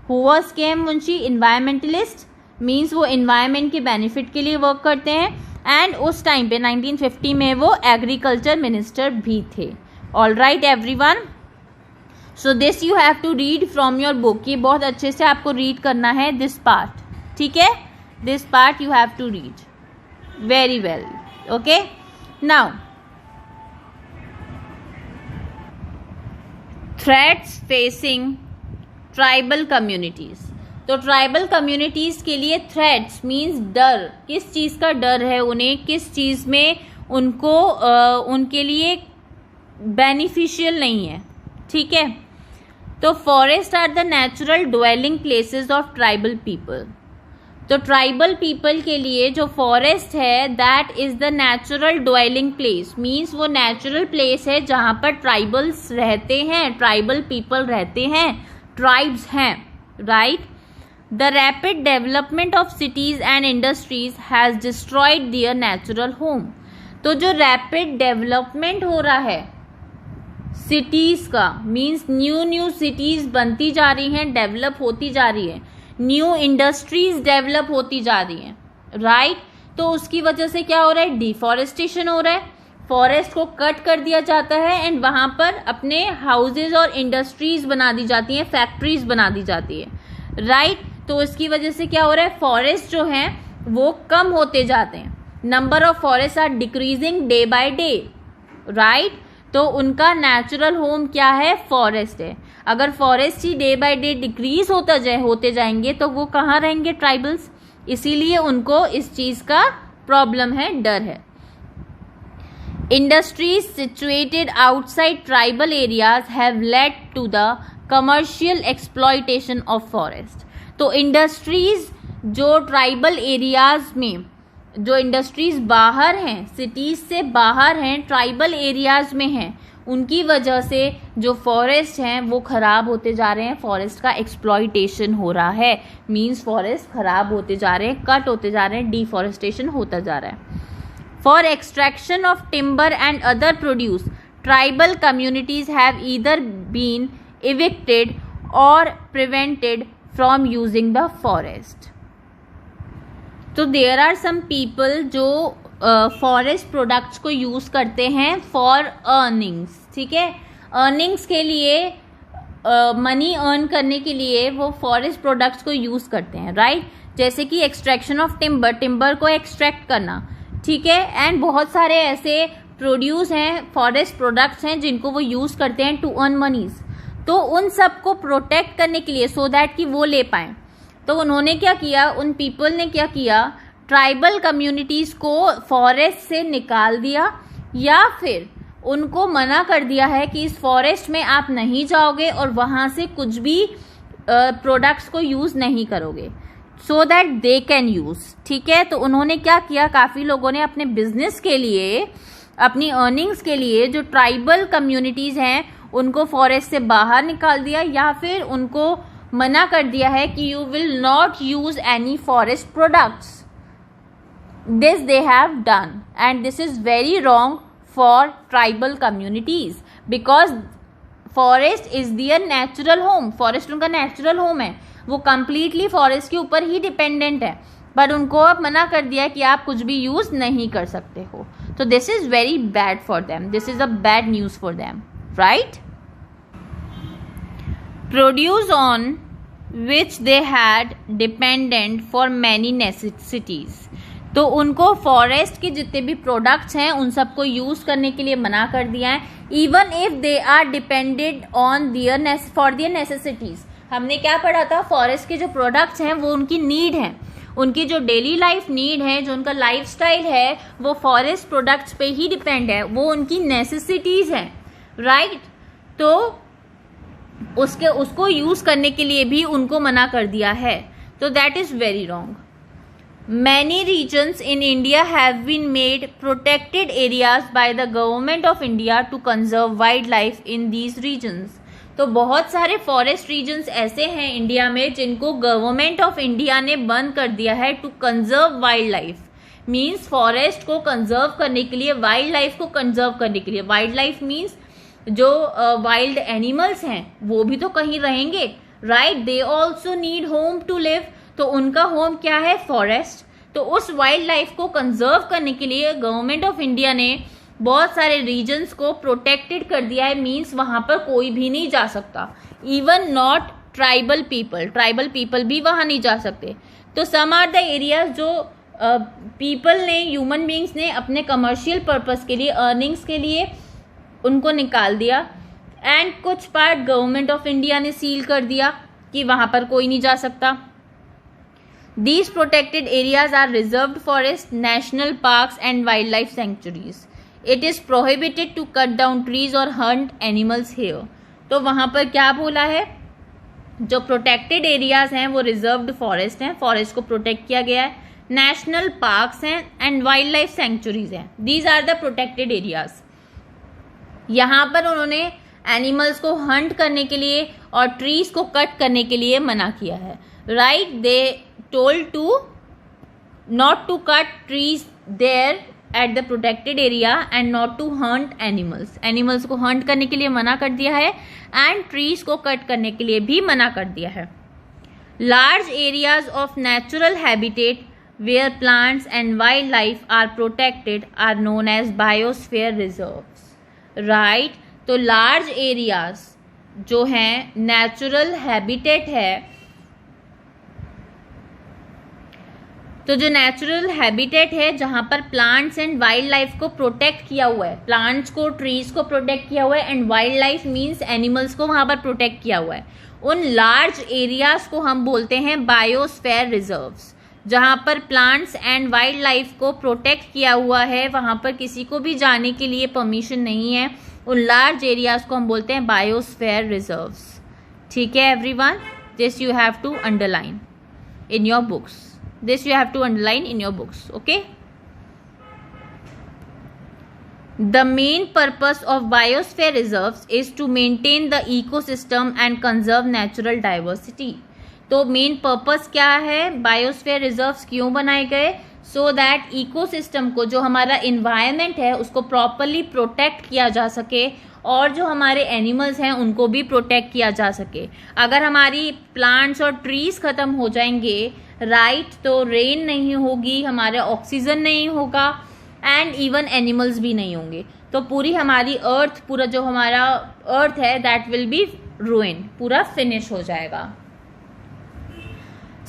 Who was K M. Munshi? Environmentalist, means वो इन्वायरमेंट के बेनिफिट के लिए वर्क करते हैं. एंड उस टाइम पे 1950 में वो एग्रीकल्चर मिनिस्टर भी थे. All right everyone. So this you have to read from your book. ये बहुत अच्छे से आपको रीड करना है दिस पार्ट. ठीक है. This part you have to read very well. Okay. Now threats facing tribal communities. तो ट्राइबल कम्युनिटीज के लिए थ्रेट्स मीन्स डर. किस चीज़ का डर है उन्हें, किस चीज़ में उनको उनके लिए बेनिफिशियल नहीं है. ठीक है. तो forest are the natural dwelling places of tribal people. तो ट्राइबल पीपल के लिए जो फॉरेस्ट है that is the natural dwelling place, means वो नेचुरल प्लेस है जहाँ पर ट्राइबल्स रहते हैं, ट्राइबल पीपल रहते हैं, ट्राइब्स हैं. Right. The rapid development of cities and industries has destroyed their natural home. तो जो रैपिड डेवलपमेंट हो रहा है सिटीज का, मीन्स न्यू सिटीज बनती जा रही हैं, डेवलप होती जा रही है, न्यू इंडस्ट्रीज डेवलप होती जा रही हैं. राइट. तो उसकी वजह से क्या हो रहा है? डिफॉरेस्टेशन हो रहा है. फॉरेस्ट को कट कर दिया जाता है एंड वहां पर अपने हाउसेज और इंडस्ट्रीज बना दी जाती हैं, फैक्ट्रीज बना दी जाती है. राइट. तो इसकी वजह से क्या हो रहा है? फॉरेस्ट जो हैं वो कम होते जाते हैं. Number of forest are decreasing day by day. Right. तो उनका नेचुरल होम क्या है? फॉरेस्ट है. अगर फॉरेस्ट ही डे बाय डे डिक्रीज होते जाएंगे तो वो कहाँ रहेंगे? ट्राइबल्स. इसीलिए उनको इस चीज का प्रॉब्लम है, डर है. Industries situated outside tribal areas have led to the commercial exploitation of forest. तो इंडस्ट्रीज जो ट्राइबल एरियाज में, जो इंडस्ट्रीज बाहर हैं, सिटीज से बाहर हैं, ट्राइबल एरियाज में हैं, उनकी वजह से जो फॉरेस्ट हैं वो खराब होते जा रहे हैं. फॉरेस्ट का एक्सप्लॉयटेशन हो रहा है, मीन्स फॉरेस्ट खराब होते जा रहे हैं, कट होते जा रहे हैं, डिफॉरेस्टेशन होता जा रहा है. For extraction of timber and other produce tribal communities have either been evicted or prevented from using the forest. तो देयर आर सम पीपल जो फॉरेस्ट प्रोडक्ट्स को यूज़ करते हैं फॉर अर्निंग्स. ठीक है. अर्निंग्स के लिए, मनी अर्न करने के लिए वो फॉरेस्ट प्रोडक्ट्स को यूज़ करते हैं. राइट. जैसे कि एक्सट्रैक्शन ऑफ टिम्बर, टिम्बर को एक्सट्रैक्ट करना. ठीक है. एंड बहुत सारे ऐसे प्रोड्यूस हैं, फॉरेस्ट प्रोडक्ट्स हैं जिनको वो यूज़ करते हैं टू अर्न मनीज. तो उन सब को प्रोटेक्ट करने के लिए, सो दैट कि वो ले पाएँ, तो उन्होंने क्या किया, उन पीपल ने क्या किया, ट्राइबल कम्युनिटीज को फॉरेस्ट से निकाल दिया या फिर उनको मना कर दिया है कि इस फॉरेस्ट में आप नहीं जाओगे और वहाँ से कुछ भी प्रोडक्ट्स को यूज़ नहीं करोगे, so that they can use. ठीक है. तो उन्होंने क्या किया, काफ़ी लोगों ने अपने बिजनेस के लिए, अपनी अर्निंग्स के लिए जो ट्राइबल कम्युनिटीज़ हैं उनको फॉरेस्ट से बाहर निकाल दिया या फिर उनको मना कर दिया है कि you will not use any forest products. This they have done and this is very wrong for tribal communities because forest is their natural home. Forest उनका नेचुरल होम है, वो कंप्लीटली फॉरेस्ट के ऊपर ही डिपेंडेंट है, but उनको अब मना कर दिया कि आप कुछ भी यूज नहीं कर सकते हो. तो this is very bad for them. This is a bad news for them. Right. Produce on which they had dependent for many necessities. तो उनको फॉरेस्ट के जितने भी प्रोडक्ट्स हैं उन सबको यूज़ करने के लिए मना कर दिया है. Even if they are depended on there for their necessities. हमने क्या पढ़ा था, फॉरेस्ट के जो प्रोडक्ट्स हैं वो उनकी नीड है, उनकी जो डेली लाइफ नीड है, जो उनका लाइफस्टाइल है, वो फॉरेस्ट प्रोडक्ट्स पे ही डिपेंड है, वो उनकी नेसेसिटीज़ हैं. राइट. तो उसको यूज करने के लिए भी उनको मना कर दिया है. तो that is very wrong. Many regions in India have been made protected areas by the government of India to conserve wild life in these regions. तो बहुत सारे फॉरेस्ट रीजन्स ऐसे हैं इंडिया में जिनको गवर्नमेंट ऑफ इंडिया ने बंद कर दिया है to conserve wild life. Means forest को कंजर्व करने के लिए, वाइल्ड लाइफ को कंजर्व करने के लिए। वाइल्ड लाइफ मीन्स जो वाइल्ड एनिमल्स हैं वो भी तो कहीं रहेंगे, right? They also need home to live. तो उनका होम क्या है? फॉरेस्ट। तो उस वाइल्ड लाइफ को कंजर्व करने के लिए गवर्नमेंट ऑफ इंडिया ने बहुत सारे रीजन्स को प्रोटेक्टेड कर दिया है। मीन्स वहां पर कोई भी नहीं जा सकता, even not tribal people. Tribal people भी वहां नहीं जा सकते। तो सम आर द एरियाज जो पीपल ने, ह्यूमन बींग्स ने अपने कमर्शियल पर्पस के लिए, अर्निंग्स के लिए उनको निकाल दिया। एंड कुछ पार्ट गवर्नमेंट ऑफ इंडिया ने सील कर दिया कि वहां पर कोई नहीं जा सकता। These protected areas are reserved forests, national parks and wildlife sanctuaries. It is prohibited to cut down trees or hunt animals here. तो वहाँ पर क्या बोला है? जो प्रोटेक्टेड एरियाज हैं वो रिजर्व्ड फॉरेस्ट हैं, फॉरेस्ट को प्रोटेक्ट किया गया है, नेशनल पार्क्स हैं एंड वाइल्ड लाइफ सेंचुरीज हैं। These are the protected areas. यहाँ पर उन्होंने एनिमल्स को हंट करने के लिए और ट्रीज को कट करने के लिए मना किया है, right? They told to not to cut trees there at the protected area and not to hunt animals. Animals को hunt करने के लिए मना कर दिया है and trees को cut करने के लिए भी मना कर दिया है। Large areas of natural habitat where plants and wildlife are protected are known as biosphere reserves. Right? तो large areas जो हैं natural habitat है, तो जो नेचुरल हैबिटेट है जहां पर प्लांट्स एंड वाइल्ड लाइफ को प्रोटेक्ट किया हुआ है, प्लांट्स को, ट्रीज को प्रोटेक्ट किया हुआ है and wild life means animals को वहां पर प्रोटेक्ट किया हुआ है, उन लार्ज एरियाज को हम बोलते हैं बायोस्फीयर रिजर्व्स। जहां पर प्लांट्स एंड वाइल्ड लाइफ को प्रोटेक्ट किया हुआ है, वहां पर किसी को भी जाने के लिए परमिशन नहीं है, उन लार्ज एरियाज को हम बोलते हैं बायोस्फीयर रिजर्व्स। ठीक है everyone, this you have to underline in your books. This you have to underline in your books, okay? The main purpose of biosphere reserves is to maintain the ecosystem and conserve natural diversity. तो main purpose क्या है? Biosphere reserves क्यों बनाए गए? So that ecosystem को, जो हमारा environment है, उसको प्रॉपरली प्रोटेक्ट किया जा सके और जो हमारे एनिमल्स हैं उनको भी प्रोटेक्ट किया जा सके। अगर हमारी प्लांट्स और ट्रीज खत्म हो जाएंगे, राइट, तो रेन नहीं होगी, हमारा ऑक्सीजन नहीं होगा एंड इवन एनिमल्स भी नहीं होंगे, तो पूरी हमारी अर्थ, पूरा जो हमारा अर्थ है दैट विल बी रूइन, पूरा फिनिश हो जाएगा।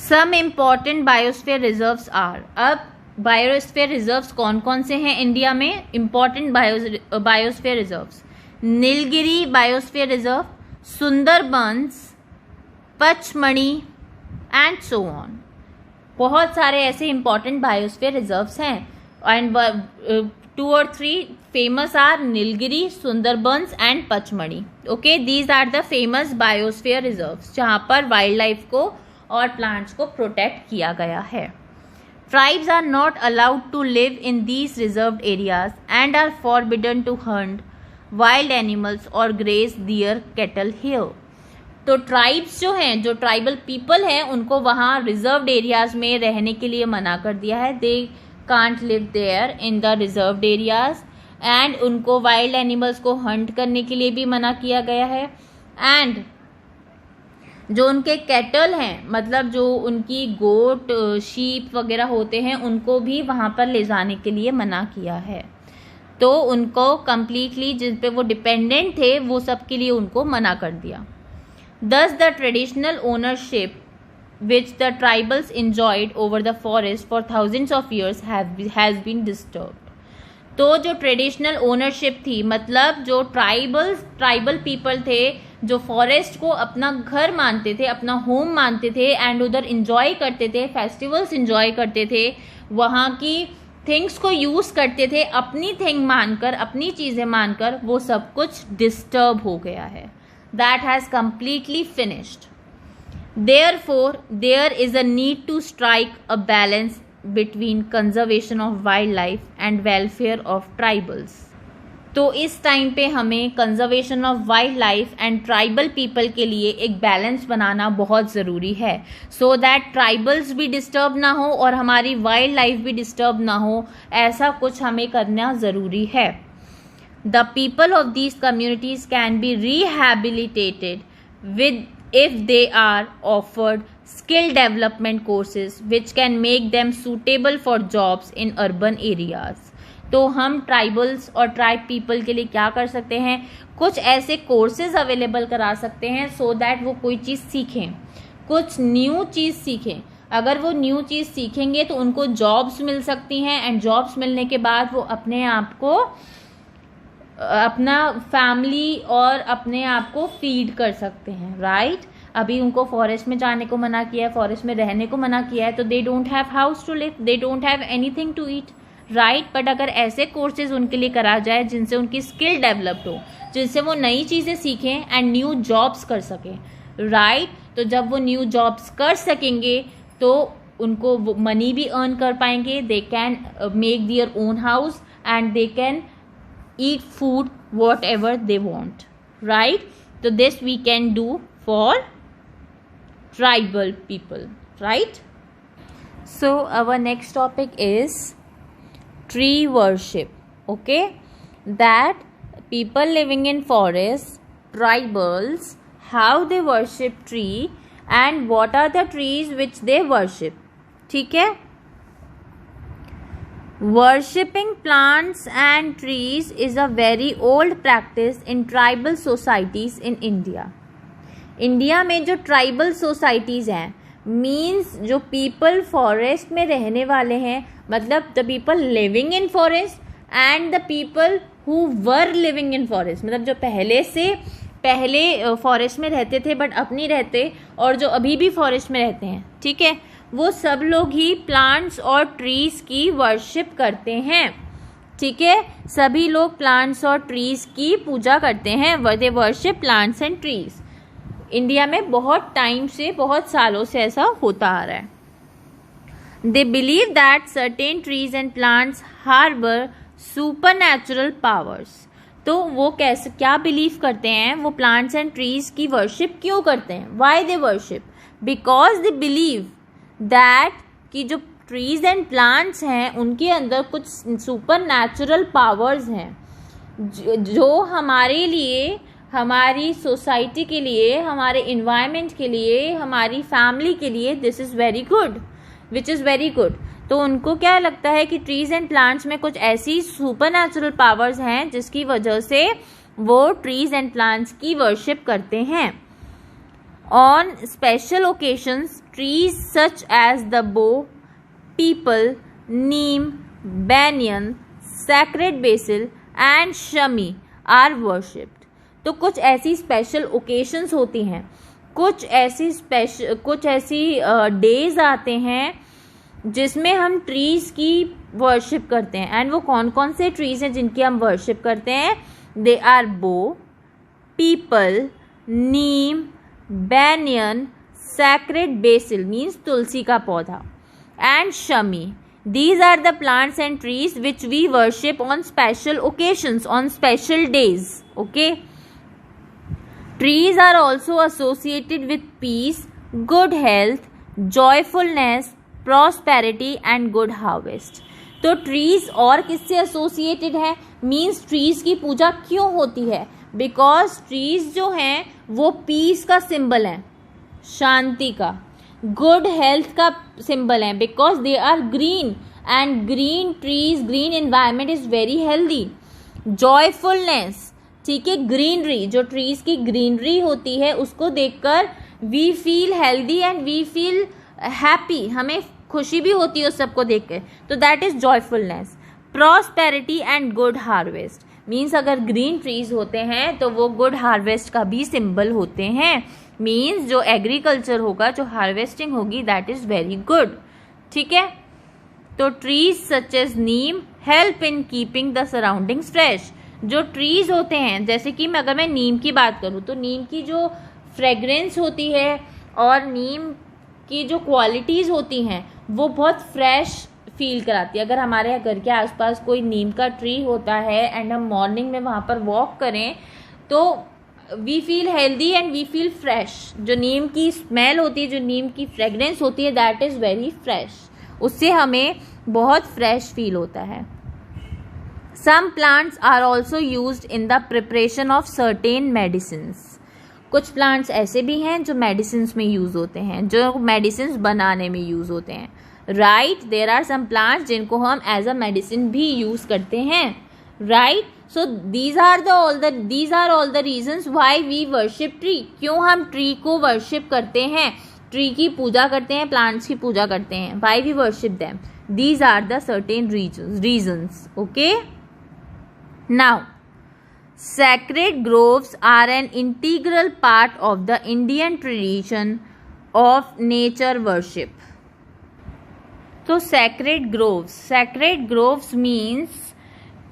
Some important biosphere reserves are, अब बायोस्फीयर रिजर्व्स कौन कौन से हैं इंडिया में? Important biosphere reserves: Nilgiri biosphere reserve, Sundarbans, Pachmarhi and so on. बहुत सारे ऐसे इंपॉर्टेंट बायोस्फीयर रिजर्व्स हैं एंड 2 और 3 famous are Nilgiri, Sundarbans and Pachmarhi. Okay, these are the famous biosphere reserves जहां पर वाइल्ड लाइफ को और प्लांट्स को प्रोटेक्ट किया गया है। Tribes are not allowed to live in these reserved areas and are forbidden to hunt wild animals और graze their cattle here. तो ट्राइब्स जो हैं, जो ट्राइबल पीपल हैं, उनको वहाँ रिजर्व्ड एरियाज में रहने के लिए मना कर दिया है। They can't live there in the reserved areas and उनको वाइल्ड एनिमल्स को हंट करने के लिए भी मना किया गया है। एंड जो उनके कैटल हैं, मतलब जो उनकी गोट, शीप वगैरह होते हैं, उनको भी वहाँ पर ले जाने के लिए मना किया है। तो उनको कम्प्लीटली, जिन पे वो डिपेंडेंट थे, वो सब के लिए उनको मना कर दिया। Thus the traditional ownership which the tribals enjoyed over the forest for thousands of years has been disturbed. तो जो ट्रेडिशनल ओनरशिप थी, मतलब जो ट्राइबल पीपल थे, जो फॉरेस्ट को अपना घर मानते थे, अपना होम मानते थे एंड उधर इंजॉय करते थे, फेस्टिवल्स इंजॉय करते थे, वहाँ की थिंग्स को यूज करते थे, अपनी थिंग मानकर, अपनी चीजें मानकर, वो सब कुछ डिस्टर्ब हो गया है। That has completely finished. Therefore, there is a need to strike a balance between conservation of wildlife and welfare of tribals. तो इस टाइम पे हमें conservation of wild life and tribal people के लिए एक बैलेंस बनाना बहुत ज़रूरी है, सो दैट ट्राइबल्स भी डिस्टर्ब ना हो और हमारी वाइल्ड लाइफ भी डिस्टर्ब ना हो, ऐसा कुछ हमें करना ज़रूरी है। The people of these communities can be rehabilitated if they are offered skill development courses which can make them suitable for jobs in urban areas. तो हम ट्राइबल्स और ट्राइब पीपल के लिए क्या कर सकते हैं, कुछ ऐसे कोर्सेज अवेलेबल करा सकते हैं सो दैट वो कोई चीज़ सीखें, कुछ न्यू चीज़ सीखें। अगर वो न्यू चीज़ सीखेंगे तो उनको जॉब्स मिल सकती हैं एंड जॉब्स मिलने के बाद वो अपने आप को, अपना फैमिली और अपने आप को फीड कर सकते हैं, राइट। अभी उनको फॉरेस्ट में जाने को मना किया है, फॉरेस्ट में रहने को मना किया है, तो they don't have house to live, they don't have anything to eat, right. But अगर ऐसे कोर्सेज उनके लिए करा जाए जिनसे उनकी स्किल डेवलप्ड हो, जिनसे वो नई चीज़ें सीखें एंड न्यू जॉब्स कर सकें, राइट। तो जब वो न्यू जॉब्स कर सकेंगे तो उनको वो मनी भी अर्न कर पाएंगे, they can make their own house and they can eat food whatever they want, right? So this we can do for tribal people, right? So our next topic is tree worship, okay? That people living in forests, tribals, how they worship tree and what are the trees which they worship, ठीक है। Worshipping plants and trees is a very old practice in tribal societies in India. India में जो tribal societies हैं, means जो people forest में रहने वाले हैं, मतलब the people living in forest and the people who were living in forest, मतलब जो पहले फॉरेस्ट में रहते थे बट अब नहीं रहते और जो अभी भी फॉरेस्ट में रहते हैं, ठीक है, वो सब लोग ही प्लांट्स और ट्रीज़ की वर्शिप करते हैं, ठीक है। सभी लोग प्लांट्स और ट्रीज़ की पूजा करते हैं, they worship plants and trees. India में बहुत टाइम से, बहुत सालों से ऐसा होता आ रहा है। They believe that certain trees and plants harbour supernatural powers. तो वो कैसे, क्या बिलीव करते हैं, वो प्लांट्स एंड ट्रीज की वर्शिप क्यों करते हैं, why they worship, because they believe that कि जो ट्रीज एंड प्लांट्स हैं उनके अंदर कुछ सुपर नेचुरल पावर्स हैं जो हमारे लिए, हमारी सोसाइटी के लिए, हमारे इन्वायरमेंट के लिए, हमारी फैमिली के लिए this is very good, which is very good. तो उनको क्या लगता है कि ट्रीज एंड प्लांट्स में कुछ ऐसी सुपर नेचुरल पावर्स हैं जिसकी वजह से वो ट्रीज एंड प्लांट्स की वर्शिप करते हैं। On special occasions, trees such as the bow, peepal, neem, banyan, sacred basil and shami are worshipped. तो कुछ ऐसी स्पेशल ओकेशंस होती हैं, कुछ ऐसी डेज आते हैं जिसमें हम ट्रीज़ की वर्शिप करते हैं। एंड वो कौन कौन से ट्रीज़ हैं जिनकी हम वर्शिप करते हैं, दे आर बो, पीपल, नीम, banyan, sacred basil means तुलसी का पौधा, and shami. These are the plants and trees which we worship on special occasions, on special days, okay? Trees are also associated with peace, good health, joyfulness, prosperity and good harvest. तो trees और किससे associated है, means trees की पूजा क्यों होती है, because trees जो हैं वो पीस का सिंबल है, शांति का, गुड हेल्थ का सिंबल है, because they are green and green trees, green environment is very healthy. Joyfulness, ठीक है, ग्रीनरी, जो ट्रीज की ग्रीनरी होती है उसको देखकर we feel healthy and we feel happy, हमें खुशी भी होती है उस सबको देख के, तो that is joyfulness. Prosperity and good harvest means अगर ग्रीन ट्रीज होते हैं तो वो गुड हार्वेस्ट का भी सिंबल होते हैं, मीन्स जो एग्रीकल्चर होगा, जो हार्वेस्टिंग होगी, दैट इज वेरी गुड, ठीक है। तो trees such as neem help in keeping the surroundings fresh. जो ट्रीज होते हैं, जैसे कि अगर मैं नीम की बात करूँ तो नीम की जो फ्रेग्रेंस होती है और नीम की जो क्वालिटीज़ होती हैं वो बहुत फ्रेश फील कराती है। अगर हमारे घर के आसपास कोई नीम का ट्री होता है एंड हम मॉर्निंग में वहाँ पर वॉक करें तो we feel healthy and we feel fresh. जो नीम की स्मेल होती है, जो नीम की फ्रेगरेंस होती है, दैट इज़ वेरी फ्रेश, उससे हमें बहुत फ्रेश फील होता है। Some plants are also used in the preparation of certain medicines. कुछ प्लांट्स ऐसे भी हैं जो मेडिसिन्स में यूज़ होते हैं, जो मेडिसिन्स बनाने में यूज़ होते हैं, right. There are some plants जिनको हम एज अ मेडिसिन भी यूज़ करते हैं, right. So these are all the reasons why we worship tree। क्यों हम ट्री को वर्शिप करते हैं, ट्री की पूजा करते हैं, प्लांट्स की पूजा करते हैं, why we worship them, these are the certain reasons, okay। Now sacred groves are an integral part of the Indian tradition of nature worship। तो sacred groves means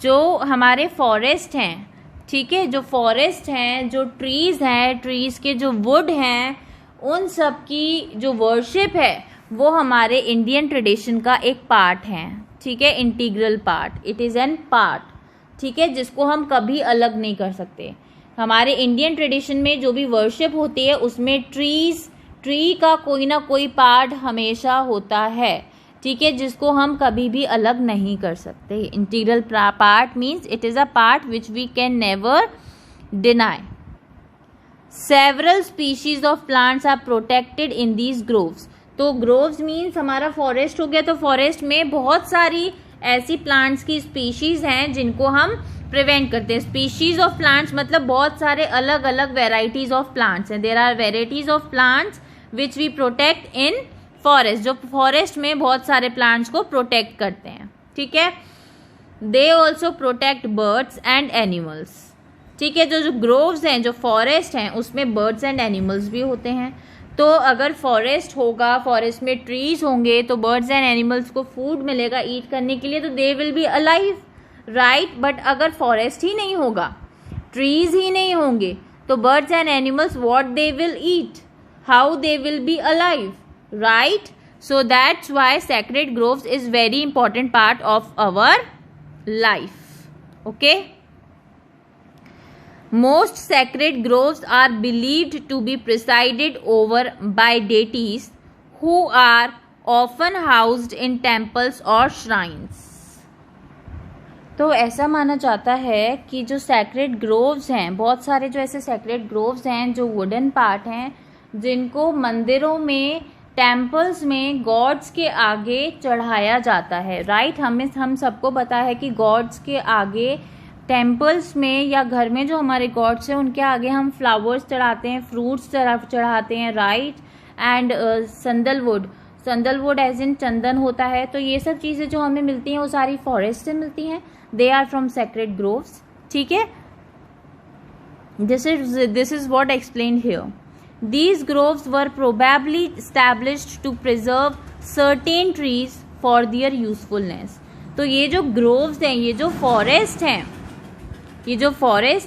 जो हमारे फॉरेस्ट हैं, ठीक है, जो फॉरेस्ट हैं, जो ट्रीज़ हैं, ट्रीज़ के जो वुड हैं, उन सब की जो वर्शिप है वो हमारे इंडियन ट्रेडिशन का एक पार्ट है, ठीक है, integral part, it is an part, ठीक है, जिसको हम कभी अलग नहीं कर सकते। हमारे इंडियन ट्रेडिशन में जो भी वर्शिप होती है उसमें ट्री का कोई ना कोई पार्ट हमेशा होता है, ठीक है, जिसको हम कभी भी अलग नहीं कर सकते। Integral part means it is a part which we can never deny. Several species of plants are protected in these groves. तो ग्रोव्स मीन्स हमारा फॉरेस्ट हो गया, तो फॉरेस्ट में बहुत सारी ऐसी प्लांट्स की स्पीशीज हैं जिनको हम प्रिवेंट करते हैं। स्पीशीज ऑफ प्लांट्स मतलब बहुत सारे अलग अलग वेराइटीज ऑफ प्लांट्स हैं। There are varieties of plants which we protect in forest, जो फॉरेस्ट में बहुत सारे प्लांट्स को प्रोटेक्ट करते हैं, ठीक है। They also protect birds and animals, ठीक है। जो ग्रोव्स हैं, जो फॉरेस्ट हैं, उसमें बर्ड्स एंड एनिमल्स भी होते हैं। तो अगर फॉरेस्ट होगा, फॉरेस्ट में ट्रीज होंगे, तो बर्ड्स एंड एनिमल्स को फूड मिलेगा ईट करने के लिए, तो they will be alive, right. But अगर फॉरेस्ट ही नहीं होगा, ट्रीज ही नहीं होंगे, तो birds and animals what they will eat, how they will be alive, right? So that's why sacred groves is very important part of our life, okay। Most sacred groves are believed to be presided over by deities who are often housed in temples or shrines। तो ऐसा माना जाता है कि जो sacred groves हैं, बहुत सारे जो ऐसे सैक्रेड ग्रोव्स हैं जो वुडन पार्ट हैं, जिनको मंदिरों में, टेम्पल्स में गॉड्स के आगे चढ़ाया जाता है, राइट। हम सबको पता है कि गॉड्स के आगे टेम्पल्स में या घर में जो हमारे गॉड्स हैं उनके आगे हम फ्लावर्स चढ़ाते हैं, फ्रूट्स चढ़ाते हैं, राइट। एंड संदलवुड एज इन चंदन होता है। तो ये सब चीज़ें जो हमें मिलती हैं वो सारी फॉरेस्ट से मिलती हैं, they are from sacred groves, ठीक है। This is what explained here. These groves were probably established to preserve certain trees for their usefulness। तो ये जो ग्रोव्स हैं, ये जो फॉरेस्ट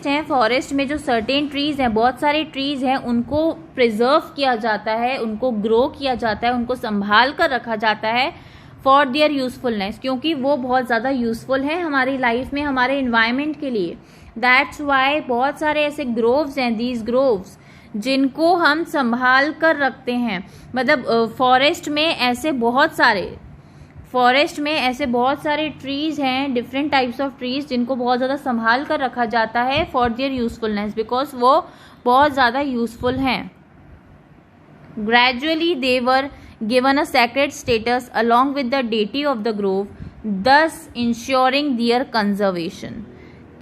हैं, फॉरेस्ट में जो सर्टेन ट्रीज हैं, बहुत सारे ट्रीज हैं, उनको प्रिजर्व किया जाता है, उनको ग्रो किया जाता है, उनको संभाल कर रखा जाता है फॉर देयर यूजफुलनेस, क्योंकि वो बहुत ज़्यादा यूजफुल है हमारी लाइफ में, हमारे इन्वायरमेंट के लिए। दैट्स वाई बहुत सारे ऐसे ग्रोव्स हैं, दीज ग्रोव्स, जिनको हम संभाल कर रखते हैं। मतलब फॉरेस्ट में ऐसे बहुत सारे ट्रीज हैं, डिफरेंट टाइप्स ऑफ ट्रीज, जिनको बहुत ज़्यादा संभाल कर रखा जाता है फॉर देयर यूजफुलनेस, बिकॉज वो बहुत ज़्यादा यूजफुल हैं। Gradually they were given a sacred status along with the deity of the Grove, दस इंश्योरिंग देयर कंजर्वेशन,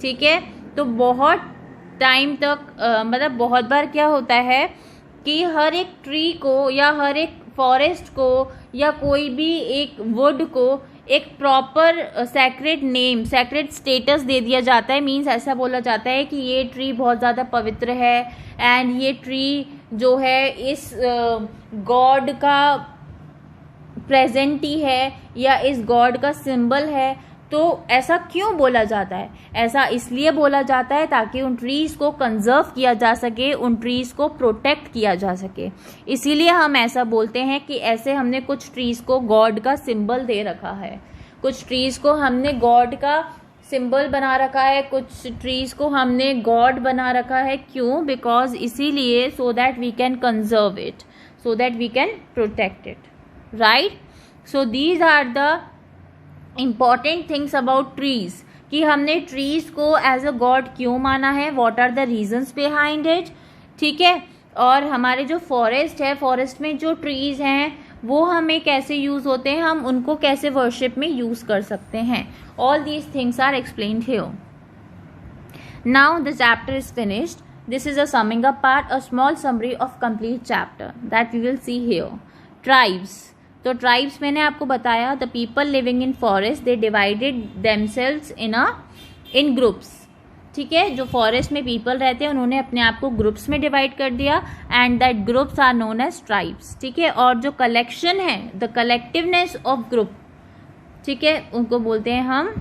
ठीक है। तो बहुत टाइम तक मतलब बहुत बार क्या होता है कि हर एक ट्री को या हर एक फॉरेस्ट को या कोई भी एक वुड को एक proper sacred name, sacred status दे दिया जाता है। मीन्स ऐसा बोला जाता है कि ये ट्री बहुत ज़्यादा पवित्र है एंड ये ट्री जो है इस गॉड का प्रेजेंट ही है या इस गॉड का सिंबल है। तो ऐसा क्यों बोला जाता है? ऐसा इसलिए बोला जाता है ताकि उन ट्रीज को कंजर्व किया जा सके, उन ट्रीज को प्रोटेक्ट किया जा सके। इसीलिए हम ऐसा बोलते हैं कि ऐसे हमने कुछ ट्रीज को गॉड का सिंबल दे रखा है, कुछ ट्रीज को हमने गॉड का सिंबल बना रखा है, कुछ ट्रीज को हमने गॉड बना रखा है। क्यों? बिकॉज इसीलिए so that we can conserve it, so that we can protect it, right. So these are the important things about trees, कि हमने ट्रीज को एज अ गॉड क्यों माना है, what are the reasons behind it, ठीक है। और हमारे जो फॉरेस्ट है, फॉरेस्ट में जो ट्रीज हैं वो हमें कैसे यूज होते हैं, हम उनको कैसे वर्शिप में यूज कर सकते हैं। All these things are explained here. Now the chapter is finished. This is a summing up part, a small summary of complete chapter that we will see here. Tribes. तो tribes मैंने आपको बताया, the people living in forest they divided themselves in groups, ठीक है। जो forest में people रहते हैं उन्होंने अपने आप को ग्रुप्स में डिवाइड कर दिया, and that groups are known as tribes, ठीक है। और जो कलेक्शन है, द कलेक्टिवनेस ऑफ ग्रुप, ठीक है, उनको बोलते हैं हम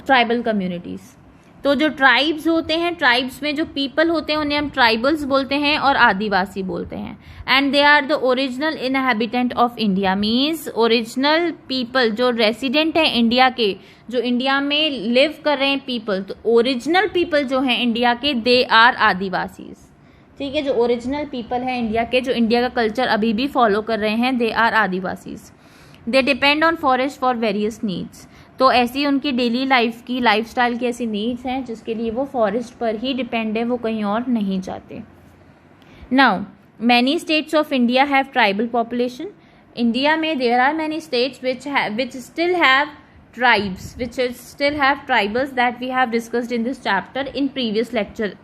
ट्राइबल कम्युनिटीज। तो जो ट्राइब्स होते हैं, ट्राइब्स में जो पीपल होते हैं उन्हें हम ट्राइबल्स बोलते हैं और आदिवासी बोलते हैं। And they are the original inhabitant of India, means original people जो रेसिडेंट हैं इंडिया के, जो इंडिया में लिव कर रहे हैं पीपल, तो ओरिजिनल पीपल जो हैं इंडिया के, दे आर आदिवासीज, ठीक है। जो ओरिजिनल पीपल हैं इंडिया के, जो इंडिया का कल्चर अभी भी फॉलो कर रहे हैं, they are adivasis. They depend on forest for various needs, तो ऐसी उनकी डेली लाइफ की, लाइफस्टाइल की ऐसी नीड्स हैं जिसके लिए वो फॉरेस्ट पर ही डिपेंड है, वो कहीं और नहीं जाते। Now many states of India have tribal population. India में there are many states which still have tribes, which still have tribals that we have discussed in this chapter in previous lecture.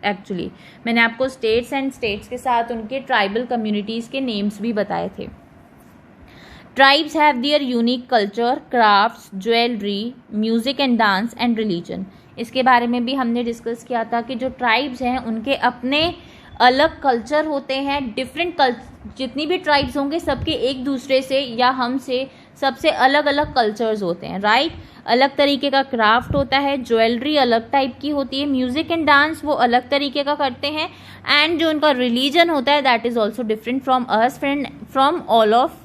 Actually मैंने आपको states and states के साथ उनके tribal communities के names भी बताए थे. Tribes have their unique culture, crafts, jewelry, music and dance and religion. इसके बारे में भी हमने डिस्कस किया था कि जो ट्राइब्स हैं उनके अपने अलग कल्चर होते हैं. डिफरेंट जितनी भी ट्राइब्स होंगे सबके एक दूसरे से या हमसे सबसे अलग अलग कल्चर्स होते हैं, राइट. अलग तरीके का क्राफ्ट होता है, ज्वेलरी अलग टाइप की होती है, म्यूजिक एंड डांस वो अलग तरीके का करते हैं, एंड जो उनका रिलीजन होता है that is also different from us, from all of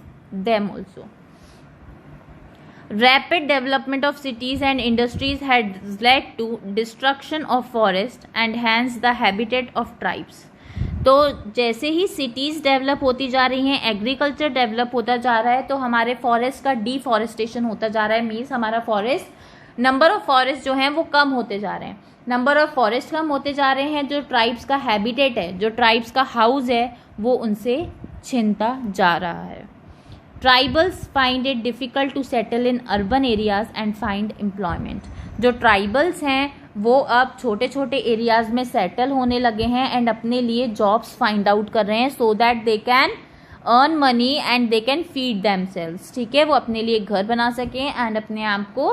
them also. Rapid development of cities and industries has led to destruction of forest and hence the habitat of tribes. तो जैसे ही cities develop होती जा रही हैं, agriculture develop होता जा रहा है, तो हमारे फॉरेस्ट का डिफॉरेस्टेशन होता जा रहा है. मीन्स हमारा फॉरेस्ट, नंबर ऑफ फॉरेस्ट जो हैं वो कम होते जा रहे हैं. नंबर ऑफ फॉरेस्ट कम होते जा रहे हैं, जो ट्राइब्स का हैबिटेट है, जो ट्राइब्स का हाउस है, वो उनसे छिनता जा रहा है. Tribals find it difficult to settle in urban areas and find employment. जो ट्राइबल्स हैं वो अब छोटे छोटे एरियाज में सेटल होने लगे हैं एंड अपने लिए जॉब्स फाइंड आउट कर रहे हैं, so that they can earn money and they can feed themselves. ठीक है, वो अपने लिए घर बना सकें एंड अपने आप को,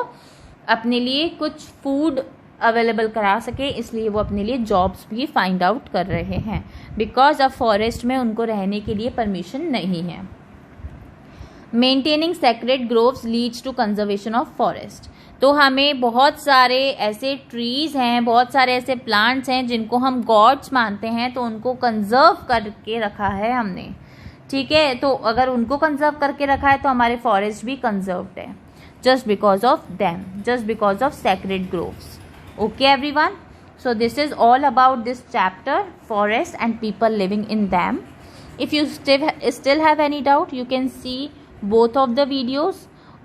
अपने लिए कुछ फूड अवेलेबल करा सके, इसलिए वो अपने लिए जॉब्स भी फाइंड आउट कर रहे हैं, बिकॉज अब फॉरेस्ट में उनको रहने के लिए परमिशन नहीं है. Maintaining sacred groves leads to conservation of forest. तो हमें बहुत सारे ऐसे ट्रीज हैं, बहुत सारे ऐसे प्लांट्स हैं जिनको हम गॉड्स मानते हैं, तो उनको कंजर्व करके रखा है हमने. ठीक है, तो अगर उनको कंजर्व करके रखा है तो हमारे फॉरेस्ट भी कंजर्व्ड है, just because of them, just because of sacred groves. Okay everyone, so this is all about this chapter, forest and people living in them. If you still have any doubt, you can see both of the videos,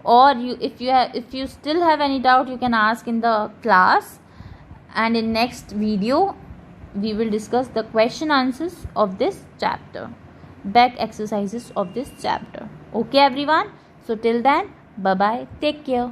or if you still have any doubt, you can ask in the class, and in next video we will discuss the question answers of this chapter, back exercises of this chapter. Okay everyone, so till then, bye bye, take care.